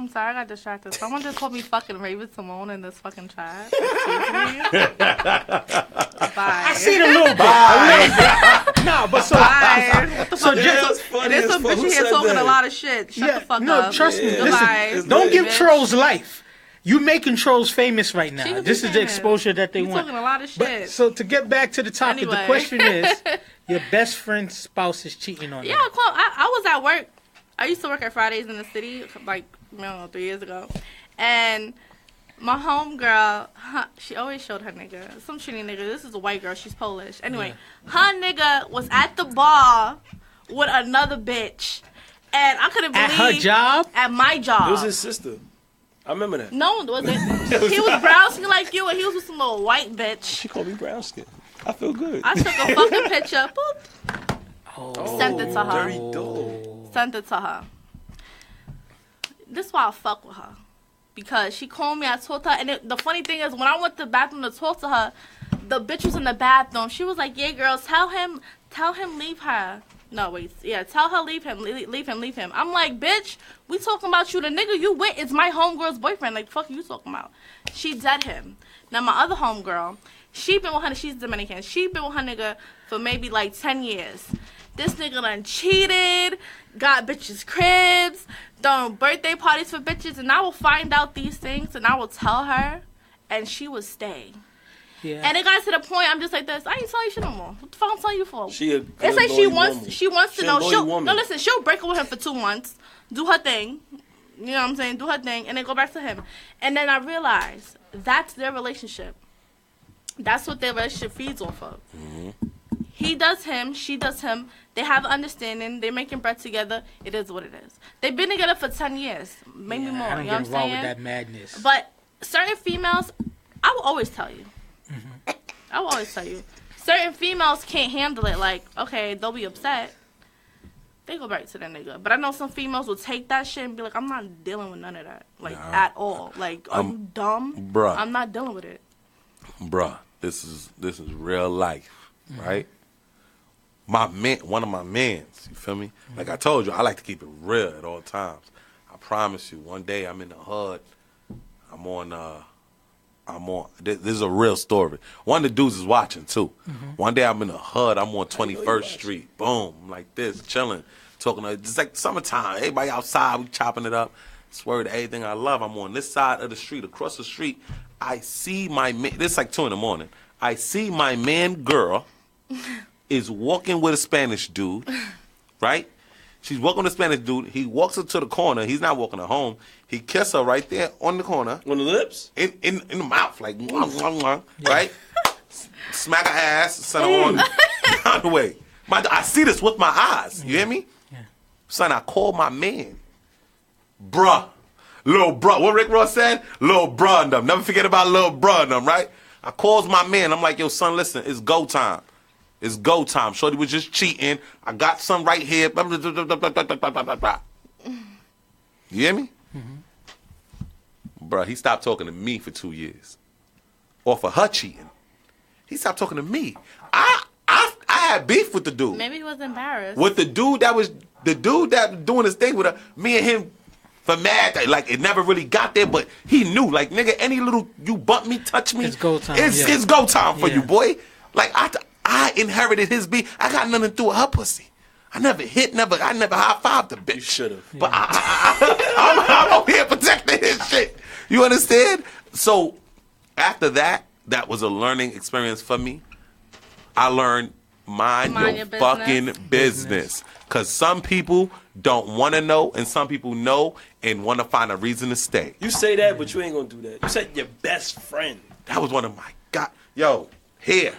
I'm sorry, I got distracted. Someone just called me fucking Raven Simone in this fucking chat. Bye. I see the little bit. No, but so. Bye. What the fuck? Funny There's some bitch here talking a lot of shit. Shut the fuck no, up. trust me. Goodbye. Listen, don't give bitch. trolls life. You making trolls famous right She now. can This be is the famous. exposure that they You want. talking a lot of shit. But, so to get back to the topic, Anyway. the question is, your best friend's spouse is cheating on you. Yeah, I was at work. I used to work at Fridays in the city, like, I don't know, 3 years ago. And my homegirl, she always showed her nigga. Some shitty nigga. This is a white girl. She's Polish. Anyway, her nigga was at the bar with another bitch. And I couldn't believe. At her job? At my job. It was his sister. I remember that. No, it wasn't. He was brown skin like you, and he was with some little white bitch. She called me brown skin. I feel good. I took a fucking picture. Boop. Oh, Sent it to her. Dirty dog. Sent it to her. This is why I fuck with her. Because she called me, I told her, and the funny thing is, when I went to the bathroom to talk to her, the bitch was in the bathroom. She was like, yeah, girls, tell him leave her. No, wait, yeah, tell her leave him. I'm like, bitch, we talking about you. The nigga you with is my homegirl's boyfriend. Like, fuck you talking about? She dead him. Now, my other homegirl, she been with her, she's Dominican. She been with her nigga for maybe like 10 years. This nigga done cheated, got bitches' cribs, throwing birthday parties for bitches, and I will find out these things, and I will tell her, and she will stay. Yeah. And it got to the point, I'm just like this, I ain't telling you shit no more. What the fuck I'm telling you for? She a good, it's like she wants to know. No, listen, she'll break up with him for 2 months, do her thing, you know what I'm saying, do her thing, and then go back to him. And then I realized, that's their relationship. That's what their relationship feeds off of. Mm-hmm. He does him, she does him. They have an understanding. They're making bread together. It is what it is. They've been together for 10 years, maybe more. I don't you know get what I'm involved saying? with that madness. But certain females, I will always tell you. Mm-hmm. I will always tell you. Certain females can't handle it. Like, okay, they'll be upset. They go back to that nigga. But I know some females will take that shit and be like, I'm not dealing with none of that. Like, at all. Like, are you dumb? Bruh. I'm not dealing with it. Bruh, this is real life, right? One of my mans, you feel me? Like I told you, I like to keep it real at all times. I promise you, one day I'm in the hood. I'm on, this is a real story. One of the dudes is watching too. One day I'm in the hood, I'm on 21st Street. Boom, like this, chilling, talking to, it's like summertime, everybody outside, we chopping it up. Swear to everything I love, I'm on this side of the street, across the street. I see my man, this is like 2 a.m. I see my man girl is walking with a Spanish dude, right? She's walking with a Spanish dude. He walks her to the corner. He's not walking her home. He kisses her right there on the corner. On the lips? In the mouth, like, mwah, mwah, mwah, right? Smack her ass, send her on the way. I see this with my eyes. You hear me? Yeah. Son, I called my man. Bruh. Little bruh. What Rick Ross said? Little bruh and them. Never forget about little bruh and them, right? I calls my man. I'm like, yo, son, listen, it's go time. It's go time. Shorty was just cheating. I got some right here. You hear me? Bruh, he stopped talking to me for 2 years. Or for her cheating. He stopped talking to me. I had beef with the dude. Maybe he was embarrassed. With the dude that was doing his thing with her. Me and him for mad that, like, it never really got there, but he knew, like, nigga, any little you bump me, touch me, it's go time. It's go time for you, boy. Like I inherited his beat. I got nothing to do with her pussy. I never high-fived the bitch. You should have. But I'm over here protecting his shit. You understand? So after that was a learning experience for me. I learned mind your fucking business. Because some people don't want to know, and some people know and want to find a reason to stay. You say that, but you ain't going to do that. You said your best friend. That was one of my God. Yo, here.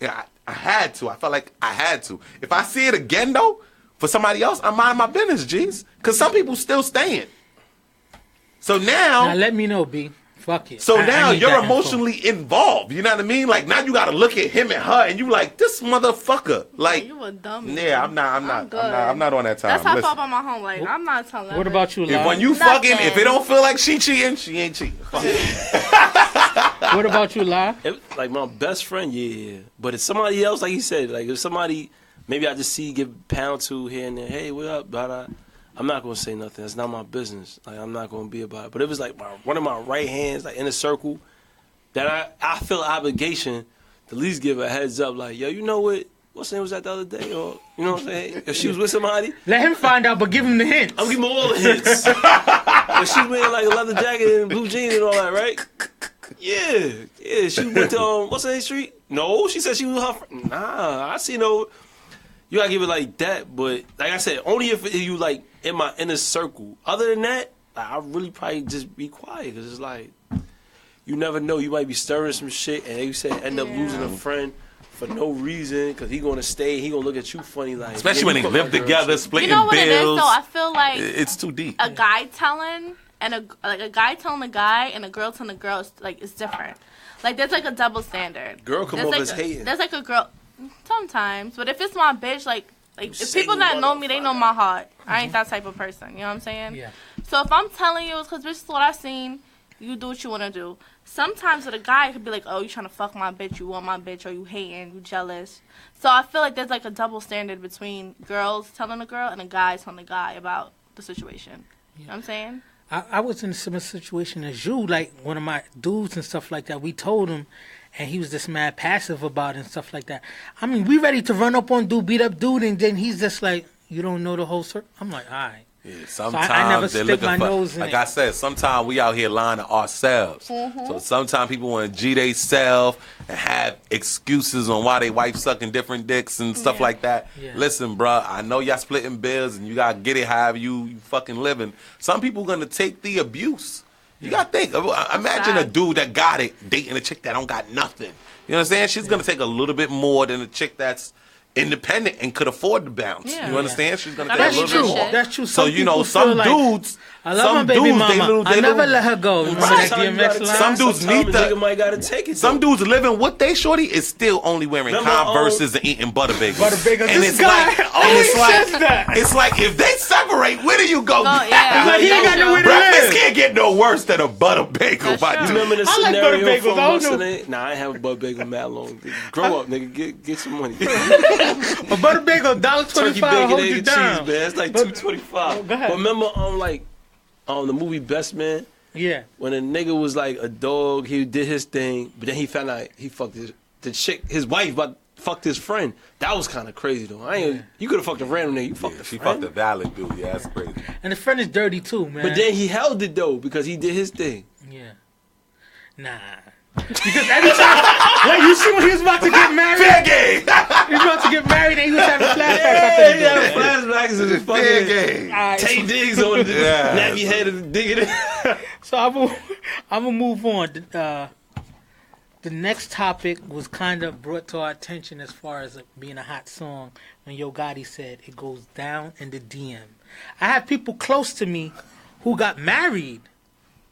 Yeah, I had to. I felt like I had to. If I see it again, though, for somebody else, I'm minding my business, G's. Because some people still staying. So now let me know, B. Fuck it. So I now need you're that emotionally involved. You know what I mean? Like now you got to look at him and her, and you like this motherfucker. Like you a dummy. Yeah, I'm not on that time. That's how I felt about my home. Like I'm not telling. What about you, If Love? when you fucking, if it don't feel like she cheating, she ain't cheating. Fuck it. What about you, Love? Like my best friend, yeah. But if somebody else, like he said, like if somebody, maybe I just see give pound to here and there. Hey, what up? Blah, blah. I'm not gonna say nothing. It's not my business. Like I'm not gonna be about it. But it was like one of my right hands, like in a circle, that I feel an obligation to at least give a heads up. Like, yo, you know what's name was that the other day? Or you know what I'm saying? If she was with somebody, let him find out, but give him the hints. I'm giving him all the hints. If she's wearing like a leather jacket and blue jeans and all that, right? Yeah. She went to what's that street? No, she said she was her friend. Nah, I see no. You gotta give it like that, but like I said, only if you like in my inner circle. Other than that, like, I really probably just be quiet because it's like you never know. You might be stirring some shit, and they say end up losing a friend for no reason because he gonna stay. He gonna look at you funny, like especially when they live together, splitting bills. You know what bills. it is? Though I feel like it's too deep. A guy telling and a guy telling a guy and a girl telling a girl is like it's different. Like there's like a double standard. Girl come There's off like as hating. There's like a girl sometimes, but if it's my bitch, like if people single that know me, they know my heart. I Mm-hmm. ain't that type of person. You know what I'm saying? Yeah. So if I'm telling you, it's because this is what I seen. You do what you want to do. Sometimes with a guy, it could be like, oh, you trying to fuck my bitch, you want my bitch, or you hating, you jealous. So I feel like there's like a double standard between girls telling a girl and a guy telling a guy about the situation. You know what I'm saying? I was in a similar situation as you. Like one of my dudes and stuff like that. We told him, and he was just mad passive about it and stuff like that. I mean, we ready to run up on dude, beat up dude, and then he's just like, you don't know the whole story. I'm like, all right. Yeah, So sometimes I never they're stick looking my for, nose in like it. I said, sometimes we out here lying to ourselves. So sometimes people want to G they self and have excuses on why they wife sucking different dicks and stuff like that. Yeah. Listen, bruh, I know y'all splitting bills and you gotta get it however you fucking living. Some people gonna take the abuse. You gotta think. Imagine a sad. dude that got it dating a chick that don't got nothing. You know what I'm saying? She's gonna take a little bit more than a chick that's independent and could afford to bounce. Yeah. You understand? She's gonna take That's a little true. bit more. That's true. So Some you know, people some feel like, dudes, I love some my baby dudes, mama. I never let her go. Remember that Sometimes you DMX gotta line? Some dudes sometimes need a the- nigga might gotta take it. some though. dudes living with they shorty is still only wearing Remember, Converses and eating butter bagels. Butter bagels. And This it's guy like, always says that. it's like if they separate, where do you go? Oh, yeah. Like, he ain't got nowhere to Breakfast live. can't get no worse than a butter bagel, That's my true. dude. Remember the I like butter scenario bagels. from I don't what's know. the name? Nah, I ain't have a butter bagel mad long. Grow up, nigga. Get some money. A butter bagel, Turkey, $1.25 bacon, hold egg, you and cheese, down. man. It's like But- $2.25. go ahead. But remember, the movie Best Man, Yeah. when a nigga was like a dog, he did his thing, but then he found out he fucked the chick, his wife, but fucked his friend. That was kind of crazy though. You could have fucked a random nigga. You fucked Yeah, a she friend. fucked a valid dude. Yeah, that's crazy. And the friend is dirty too, man. But then he held it though because he did his thing. Yeah. Nah. Because every time, like you see when he was about to get married, Fair game. he was about to get married and he was having flashbacks after the Yeah, door. flashbacks is a Fair fucking game. All right, Tay Diggs on the Yeah. nappy head and dig it in. so I'm gonna move on. The next topic was kind of brought to our attention as far as being a hot song when Yo Gotti said it goes down in the DM. I have people close to me who got married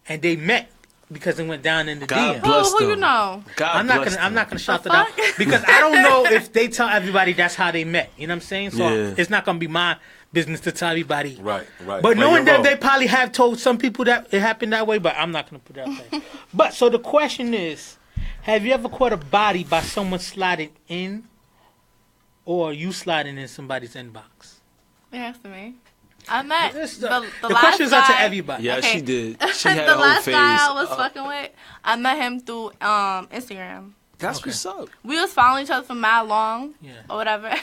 and they met because it went down in the God DM. bless Who you them. know? God I'm not bless gonna. I'm them. not gonna shout The that out fuck? because I don't know if they tell everybody that's how they met. You know what I'm saying? So Yeah. it's not gonna be my business to tell everybody. Right, right. But Play knowing your them, role. they probably have told some people that it happened that way. But I'm not gonna put it out there. But so the question is, have you ever caught a body by someone sliding in, or you sliding in somebody's inbox? You asked me. I met This- the the last questions are to guy- everybody. Yeah, Okay. she did. She had the a whole last phase. guy I was fucking with, I met him through Instagram. That's Okay. what's up. We was following each other for mad long, Yeah. or whatever.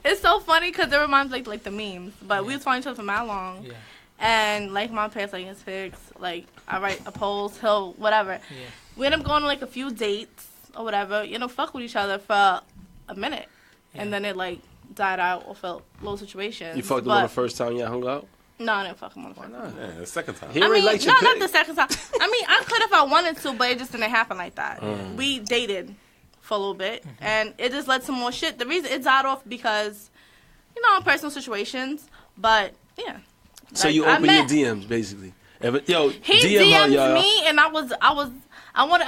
It's so funny because it reminds me like the memes. But we was following each other for mad long, Yeah. and like my parents like his pics, like I write a post, he'll whatever. Yeah. We ended up going on like a few dates or whatever. You know, fuck with each other for a minute, and then it like died out or felt low situations. You fucked him but, on the first time y'all hung out? No, I didn't fuck him on the first time. Yeah, the second time. He I already mean, liked your no, not pic. the second time. I mean, I could if I wanted to, but it just didn't happen like that. We dated for a little bit, and it just led to more shit. The reason it died off because, you know, personal situations. But yeah. So Like, you I open met- your DMs basically. Yo, He DM her, DM'd y'all. me, and I wanted.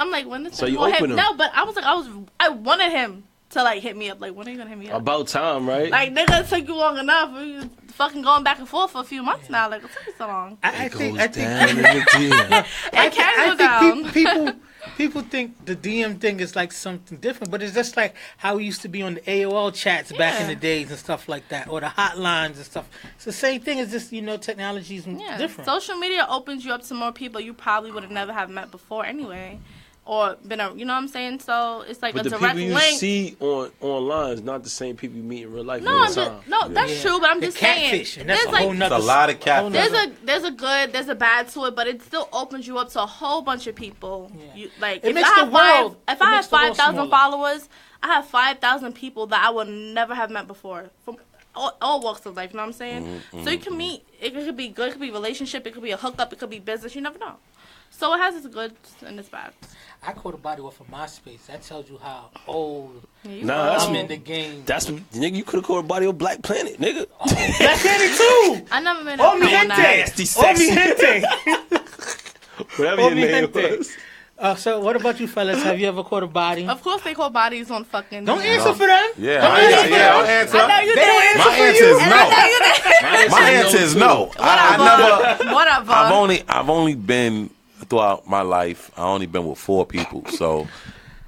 I'm like, when this So thing you gonna hit? open him? No, but I wanted him to like hit me up. Like, when are you gonna hit me up? About time, right? Like, nigga, it took you long enough. We was fucking going back and forth for a few months now. Like, it took you so long. I It think. goes I down think. in the DM. It can go down. People think the DM thing is like something different, but it's just like how we used to be on the AOL chats back in the Yeah. days and stuff like that, or the hotlines and stuff. It's the same thing. It's just technology's Yeah, different. social media opens you up to more people you probably would have never have met before anyway, or been you know what I'm saying? So it's like But a the direct people you link. see online is not the same people you meet in real life. No, all I'm the just, time. no, that's Yeah. true. But I'm The just saying, catfish, and that's there's a whole like nother. It's a lot of whole catfish. nother- there's a good, there's a bad to it, but it still opens you up to a whole bunch of people. Yeah. You, like It if makes I the have world- if it I have makes the world 5,000 smaller. followers, I have 5,000 people that I would never have met before from all walks of life. You know what I'm saying? So you can meet. It could be good. It could be relationship. It could be a hookup. It could be business. You never know. So it has its goods and its bads. I caught a body off of MySpace. That tells you how old That's I'm in the game. That's nigga. You could have caught a body on Black Planet, nigga. Black Planet too. I never been. Oh, mi gente. Nasty, Oh, mi sexy. gente. Whatever Oh, your mi name gente. was. So what about you fellas? Have you ever caught a body? Of course, they call bodies on fucking. Don't answer for them. Yeah, Don't answer for I'll them. answer. I know you They don't did. answer My for answer you. is no. My answer is no. Whatever. I've only been throughout my life. I only been with 4 people, so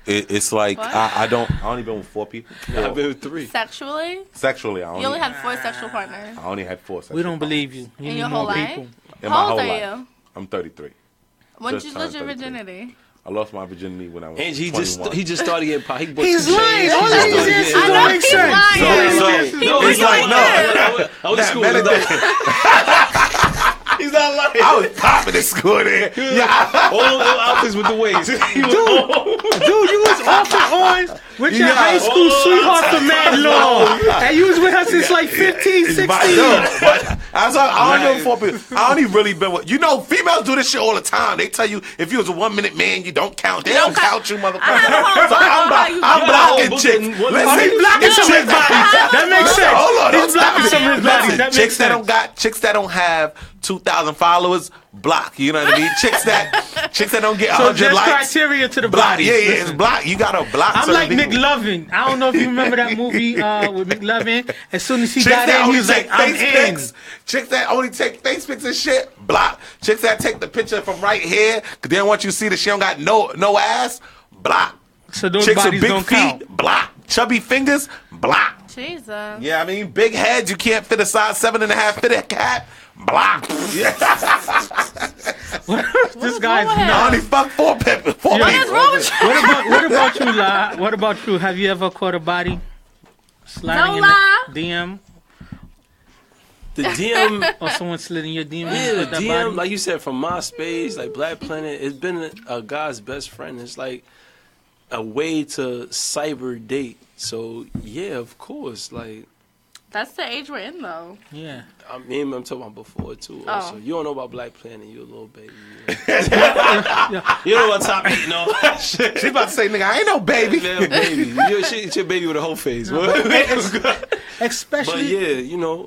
it's like What? I only been with 4 people. I've been with 3. Sexually, Sexually, I you only only had 4 sexual partners had 4 sexual We don't believe you. You in need your more whole life. people. in How my old whole are life. you? I'm 33. When did Just you lose your turned 33. virginity? I lost my virginity when I was Angie, 21. he just started getting pop. He's lying. All He these just answers started don't I know make he's sense. lying. So He it's like no. I was in school. He's not lying. I was popping in school then. Yeah, All those outfits with the waist. Dude, you was off and on with your Yeah. high school sweetheart for mad long. And you was with her since like 15, 16. But I don't know 4 people. I only really been with, females do this shit all the time. They tell you if you was a 1 minute man, you don't count. They don't count you, motherfucker. I have a whole So book on how you I'm do blocking it. chicks. Book in one Listen, He's blocking it's some of his chicks- bodies. That makes sense. Hold on, don't He's blocking stop some of his bodies. Listen, That makes chicks that sense. chicks that don't have 2,000 followers, block. You know what I mean? Chicks that don't get So 100 there's likes, criteria to the block. bodies. Yeah, it's Listen. block. You gotta block. I'm certain like people. McLovin. I don't know if you remember that movie with McLovin. As soon as he Chicks got that in, he only was like, take I'm face in. pics. Chicks that only take face pics and shit, block. Chicks that take the picture from right here, cause they don't want you to see that she don't got no ass, block. So those Chicks with bodies big don't feet, count. block. Chubby fingers, block. Jesus. Yeah, I mean, big heads, you can't fit a size 7.5 fit a cat, block. Yeah. This guy's wrong with him? I nuts. only fuck 4 people. What is wrong with you? What about you, La? What about you? Have you ever caught a body sliding No, La. in the DM The DM, or someone slid in your DM? and you yeah, the caught that DM, body? like you said, from MySpace, like Black Planet, it's been a guy's best friend. It's like a way to cyber date. So yeah, of course, like That's the age we're in, though. Yeah. I mean, I'm talking about before too. Also, you don't know about Black Planet, you a little baby. You know what top 8, no? She about to say, nigga, I ain't no baby. Little baby, it's your baby with a whole face. But Especially, yeah,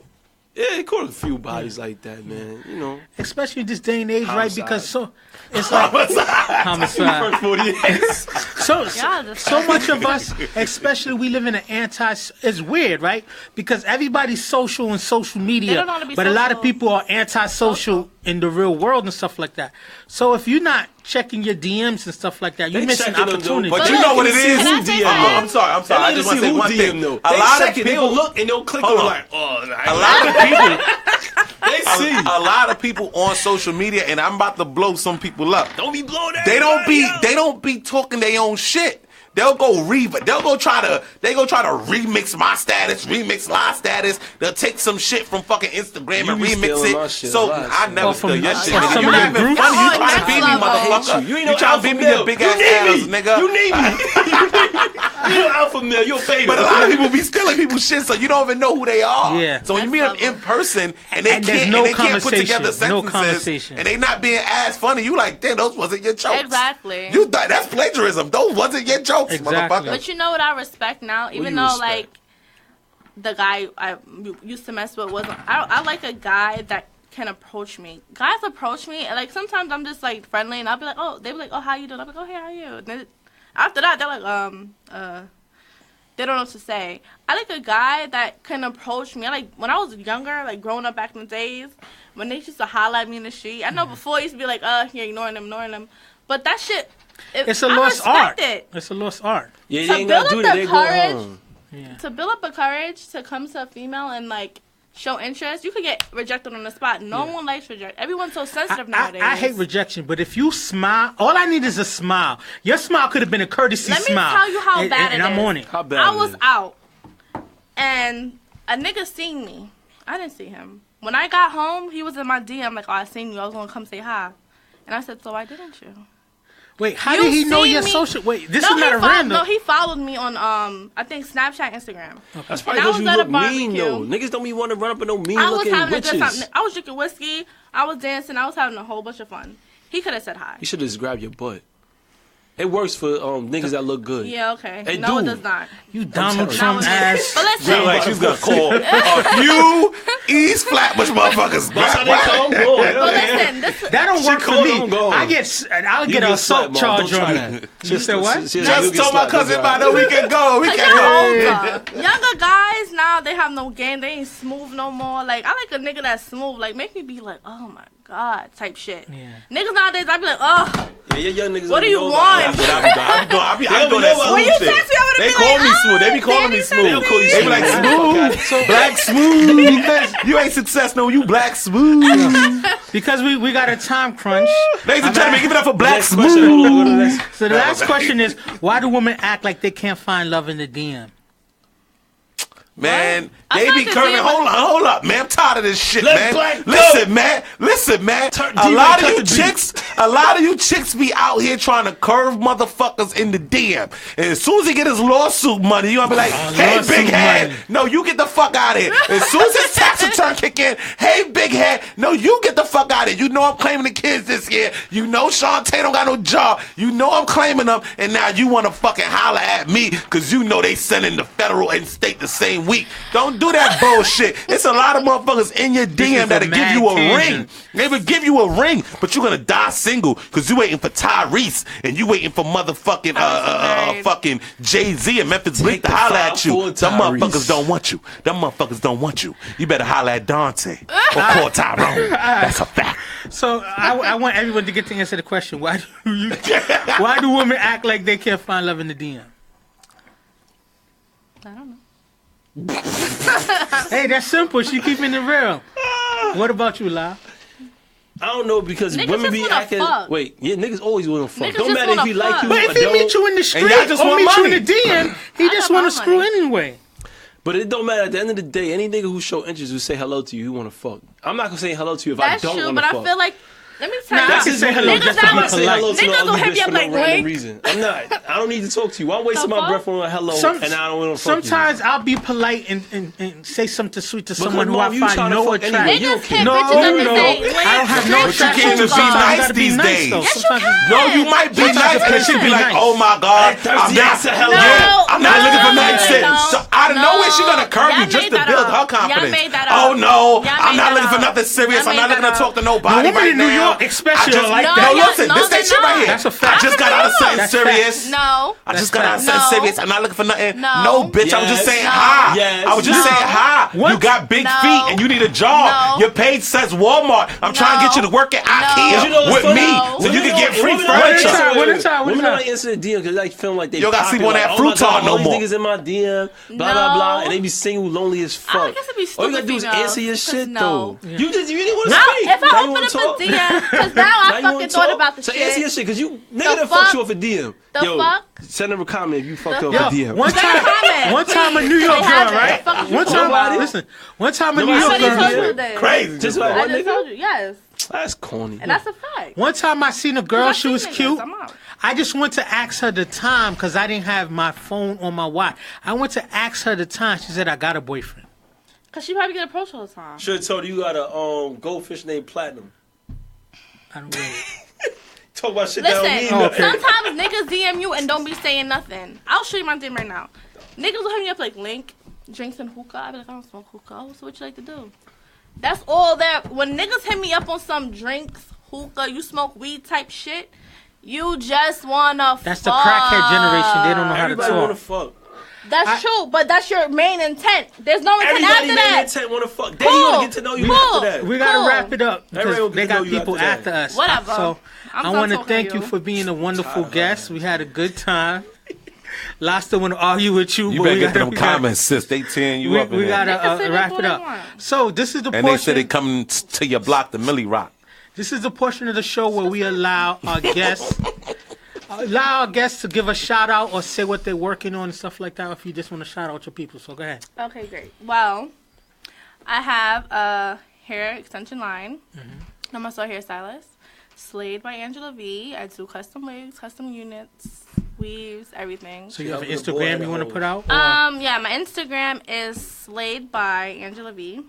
yeah, it caught a few bodies like that, man. especially in this day and age, right? Homicide. Because it's like homicide. First 40 years. So much of us, especially we live in an it's weird, right? Because everybody's social and social media, don't know how to be but a lot of social. people are antisocial in the real world and stuff like that. So if you're not checking your DMs and stuff like that, you're They missing checking them, though, opportunities. But you know what it is? Can I say DM, something? I'm sorry. I just want to say one thing. Though. A lot of They'll people look and they'll click Hold on on. like, oh, A lot of people, they see. a lot of people on social media, and I'm about to blow some people up. Don't be blowing that. They don't be talking their own shit. They'll go try to remix my status, remix live status. They'll take some shit from fucking Instagram You and be remix stealing my it. shit So a lot, I son. never Oh, from steal your some shit. of Nigga. your You not even groups? funny. You Oh, trying to next beat me, level. motherfucker. You ain't no You trying to alpha beat me male. a big You ass need ass, me. nigga. You need me. You alpha male. You're a baby. But a lot of people be stealing people's shit, so you don't even know who they are. Yeah. So when you meet them in person and they And there's can't no put together conversation. No sentences conversation. and they not being as funny, you like, damn, those wasn't your jokes. Exactly. You thought that's plagiarism. Those wasn't your jokes, Exactly. motherfucker. But you know what I respect now? Even you though, respect? like, the guy I used to mess with wasn't... I like a guy that can approach me. Guys approach me, and, like, sometimes I'm just, like, friendly, and I'll be like, oh, they be like, oh, how you doing? I'll be like, oh, hey, how are you? And then after that, they're like, they don't know what to say. I like a guy that can approach me. When I was younger, like, growing up back in the days, when they used to holler at me in the street, I know before I used to be like, you're ignoring them. But that shit... It's a I lost art. respect it. It's a lost art. Yeah, To they ain't gotta build do up that. They the go courage. home. Yeah. To build up the courage to come to a female and, like, show interest, you could get rejected on the spot. No one likes rejection. Everyone's so sensitive nowadays. I hate rejection, but if you smile, all I need is a smile. Your smile could have been a courtesy Let me smile. tell you how and, bad and it I'm is. on it. How bad I it was is. out, and a nigga seen me. I didn't see him. When I got home, he was in my DM like, oh, I seen you. I was going to come say hi. And I said, so why didn't you? Wait, how did he know your social? Wait, this is not a random. No, he followed me on I think Snapchat, Instagram. That's probably because you look mean though. Niggas don't be want to run up with no mean looking witches. A good time. I was drinking whiskey. I was dancing. I was having a whole bunch of fun. He could have said hi. You should have just grabbed your butt. It works for niggas that look good. Yeah, okay. It no, do. it does not. You Donald Trump ass. But listen. Feel like she's gonna call a few East Flatbush motherfuckers. That's how they come. But listen, that don't work for me. I'll get an assault charge on that. You said what? Just told my cousin about that we can go. We can go. Younger guys now, they have no game. They ain't smooth no more. Like, I like a nigga that's smooth. Like, make me be like, oh my God, type shit. Yeah. Niggas nowadays, I be like, oh. Yeah, young niggas. What do you want? I be doing that smooth shit. They call me smooth. They be calling me smooth. They be like smooth, black smooth. Because you ain't success, no, you black smooth. Because we got a time crunch. Ladies and gentlemen, give it up for black smooth. So the last question is, why do women act like they can't find love in the DM? Man, they be curving. Hold up, man. I'm tired of this shit, man. Listen, man. A lot of you chicks be out here trying to curve motherfuckers in the DM. And as soon as he get his lawsuit money, you gonna be like, hey, big head. Money. No, you get the fuck out of here. As soon as his tax return kick in, hey, big head. No, you get the fuck out of here. You know I'm claiming the kids this year. You know Shantae don't got no job. You know I'm claiming them. And now you want to fucking holler at me because you know they sending the federal and state the same week. Don't do that bullshit. It's a lot of motherfuckers in your DM that'll give you a ring. They will give you a ring, but you're gonna die single because you waiting for Tyrese and you waiting for motherfucking fucking Jay-Z and Memphis Bleak to holler at you. Them motherfuckers don't want you. Them motherfuckers don't want you. You better holler at Dante or call Tyrone. That's a fact. So I want everyone to get to answer the question. Why do women act like they can't find love in the DM? I don't know. Hey, that's simple. She keeping it real. What about you, La? I don't know because niggas women be acting. Fuck. Wait, yeah, niggas always wanna fuck. Niggas don't matter if he like you but or if he don't. meet you in the street or meet you in the DM, he just want to screw anyway. But it don't matter. At the end of the day, any nigga who show interest, who say hello to you, who want to fuck. I'm not gonna say hello to you if I don't want to fuck. But I feel like. Let me tell you. I can say hello just to be polite. Niggas will hit me up like, random reason. I'm not. I don't need to talk to you. I'm wasting my breath on a hello, and I don't want to fuck you. Sometimes I'll be polite and say something sweet to someone who I find no attraction. Niggas hit No, bitches I don't have no attraction. But you can't even be nice these days. Yes, you can. No, you might be nice, but she'll be like, oh my God, I'm not looking for nice shit. So out of nowhere, she's gonna curve you just to build her confidence. Oh no, I'm not looking for nothing serious. I'm not looking to talk to nobody right now. New York, especially. Like that. No, listen, this ain't shit right here. That's a fact. I just got out of something serious. No. I just got out of something serious. I'm not looking for nothing. No, bitch. I was just saying hi. I was just saying hi. You got big feet and you need a job. Your page says Walmart. I'm trying to get you to work at IKEA with me so you can get free furniture. Women don't answer the DM because they feel like they you gotta sleep on that futon no more. Niggas in my DM, blah blah blah, and they be single, lonely as fuck. All you gotta do is answer your shit though. You really want to speak. If I open up a DM, because now I fucking thought about the shit. So answer your shit, because you nigga that fucked you off a DM. Yo, send them a comment if you fucked off a DM. One time a New York girl, right? One time a New York girl. Crazy. Just like I just told you, yes. That's corny. And that's a fact. One time I seen a girl, she was cute. I just went to ask her the time because I didn't have my phone on my watch. I went to ask her the time. She said, I got a boyfriend. Because she probably get approached all the time. Should have told you got a goldfish named Platinum. I don't really. Talk about shit Listen, that don't mean nothing. Sometimes niggas DM you and don't be saying nothing. I'll show you my DM right now. Niggas will hit me up like, Link, drinks and hookah. I be like, I don't smoke hookah. So what you like to do? That's all that. When niggas hit me up on some drinks, hookah, you smoke weed type shit, you just wanna That's the crackhead generation. They don't know how to Everybody talk. wanna fuck. That's true, but that's your main intent. There's no intent Everybody after main that. intent wanna fuck. They wanna get to know you after that. We gotta wrap it up because they got know you people after us. Whatever. So I'm I done want to talking thank to you for being a wonderful guest. We had a good time. Lots to want to argue with you. You but better we get gotta, them comments, sis. They tearing you up. We gotta wrap it up. So this is the portion. And they said they coming to your block, the Millie Rock. This is the portion of the show where we allow our guests to give a shout out or say what they're working on and stuff like that. If you just want to shout out your people, so go ahead. Okay, great. Well, I have a hair extension line. I'm also a hairstylist. Slayed by Angela V. I do custom wigs, custom units, weaves, everything. So you have an Instagram you want to put out? Yeah, my Instagram is Slayed by Angela V.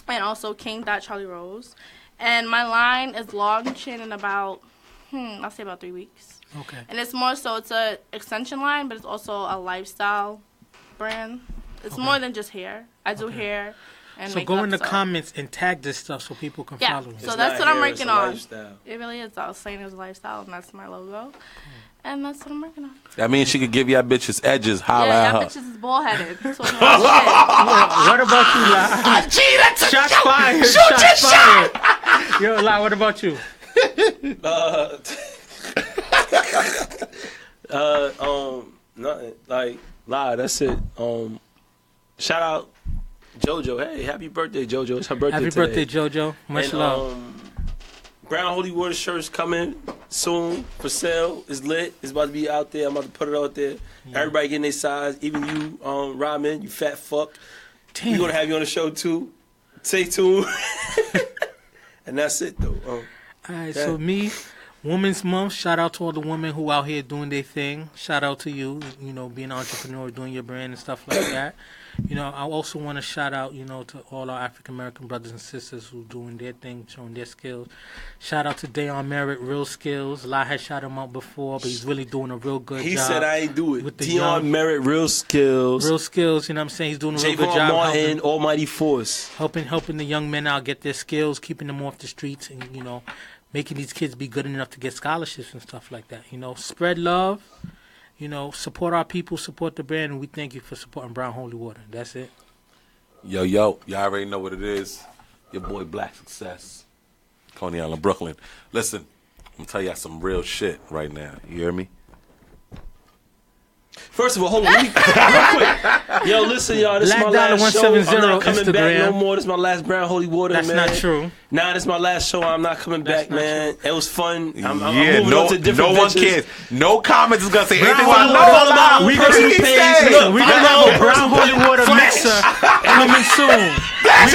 And also King.CharlieRose. And my line is launching in about, I'll say about 3 weeks. Okay. And it's more so, it's a extension line, but it's also a lifestyle brand. It's more than just hair. I do hair and So makeup, go in the comments and tag this stuff so people can Yeah, follow you. so that's what I'm working on. Lifestyle. It really is. I was saying it was a lifestyle, and that's my logo. And that's what I'm working on. That means she could give y'all bitches edges. Holla Yeah, at y'all her. bitches is bullheaded. So shit. What about you, La? Shots fired. Shots fired. Yo, La, what about you? Nothing. Like, lie, that's it. Shout out JoJo. Hey, happy birthday, JoJo. It's her birthday Happy today. birthday, JoJo. Much And, love. Brown Holy Water shirts coming soon for sale. It's lit. It's about to be out there. I'm about to put it out there. Everybody getting their size. Even you, Rodman, you fat fuck. Damn. We're gonna have you on the show too. Stay tuned. And that's it though. All right, so me, Women's Month. Shout out to all the women who out here doing their thing. Shout out to you, being an entrepreneur, doing your brand and stuff like that. I also want to shout out, to all our African American brothers and sisters who doing their thing, showing their skills. Shout out to Dayon Merritt, Real Skills. La had shot him out before, but he's really doing a real good job. He said I ain't do it. with the Dayon young- Merritt, Real Skills. Real Skills, you know what I'm saying? He's doing a real good Javon job Martin, Almighty Force. helping the young men out get their skills, keeping them off the streets, and making these kids be good enough to get scholarships and stuff like that. Spread love. Support our people, support the brand, and we thank you for supporting Brown Holy Water. That's it. Yo, y'all already know what it is. Your boy Black Success, Coney Island, Brooklyn. Listen, I'm gonna tell y'all some real shit right now. You hear me? First of all, hold on. Real quick. Yo, listen, y'all. This is my Black last show. Dollar I'm not 170 coming back no Instagram. more. This is my last Brown Holy Water, That's man. not true. Nah, this is my last show. I'm not coming back, not man. It was fun. I'm Yeah, moving on to different no one ventures. cares. No comments is gonna say anything Holy about Water. no. We gonna Please be paid. say. Look, we gonna have a Brown Holy Water mixer coming soon. We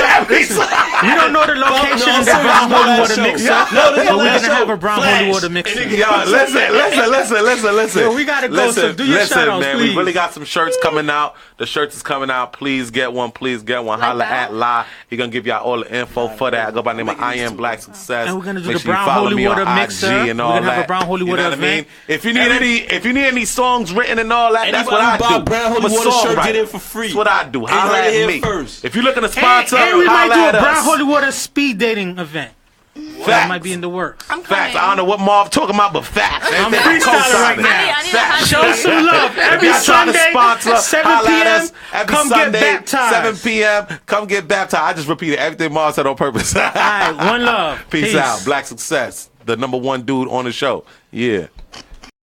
don't know the location of the Brown Holy Water mixer, but we're gonna have a Brown Holy Water mixer. Yo, listen. Yo, we gotta go, so do your shout-outs, man. please. We really got some shirts coming out. The shirts is coming out. Please get one. Holla that? at La. He gonna give y'all all the info for that. I go by the name of I Am Black Success. And we're gonna do Make the sure you Brown follow Holy me on Water IG mixer. and all We're gonna have that. a Brown Holy You Water know what I mean? event. If you need any songs written and all that, that's what I Anybody do. buy Brown Holy I'm a Water shirt, songwriter. get in for free. That's what I do. You Holla heard it at here me. first. If you're looking to sponsor, And we might holla do at a Brown us. Holy Water speed dating event. That Facts. might be in the works. I'm Facts. coming. I don't know what Marv talking about, but facts. I'm freestyling right now. I need a hot Show date. some love. Every Y'all trying to Sunday, sponsor, 7 holla at p.m., us. Every come Sunday, get baptized. 7 p.m. Come get baptized. I just repeated everything Marv said on purpose. All right, one love. Peace out. Black Success, the #1 dude on the show. Yeah.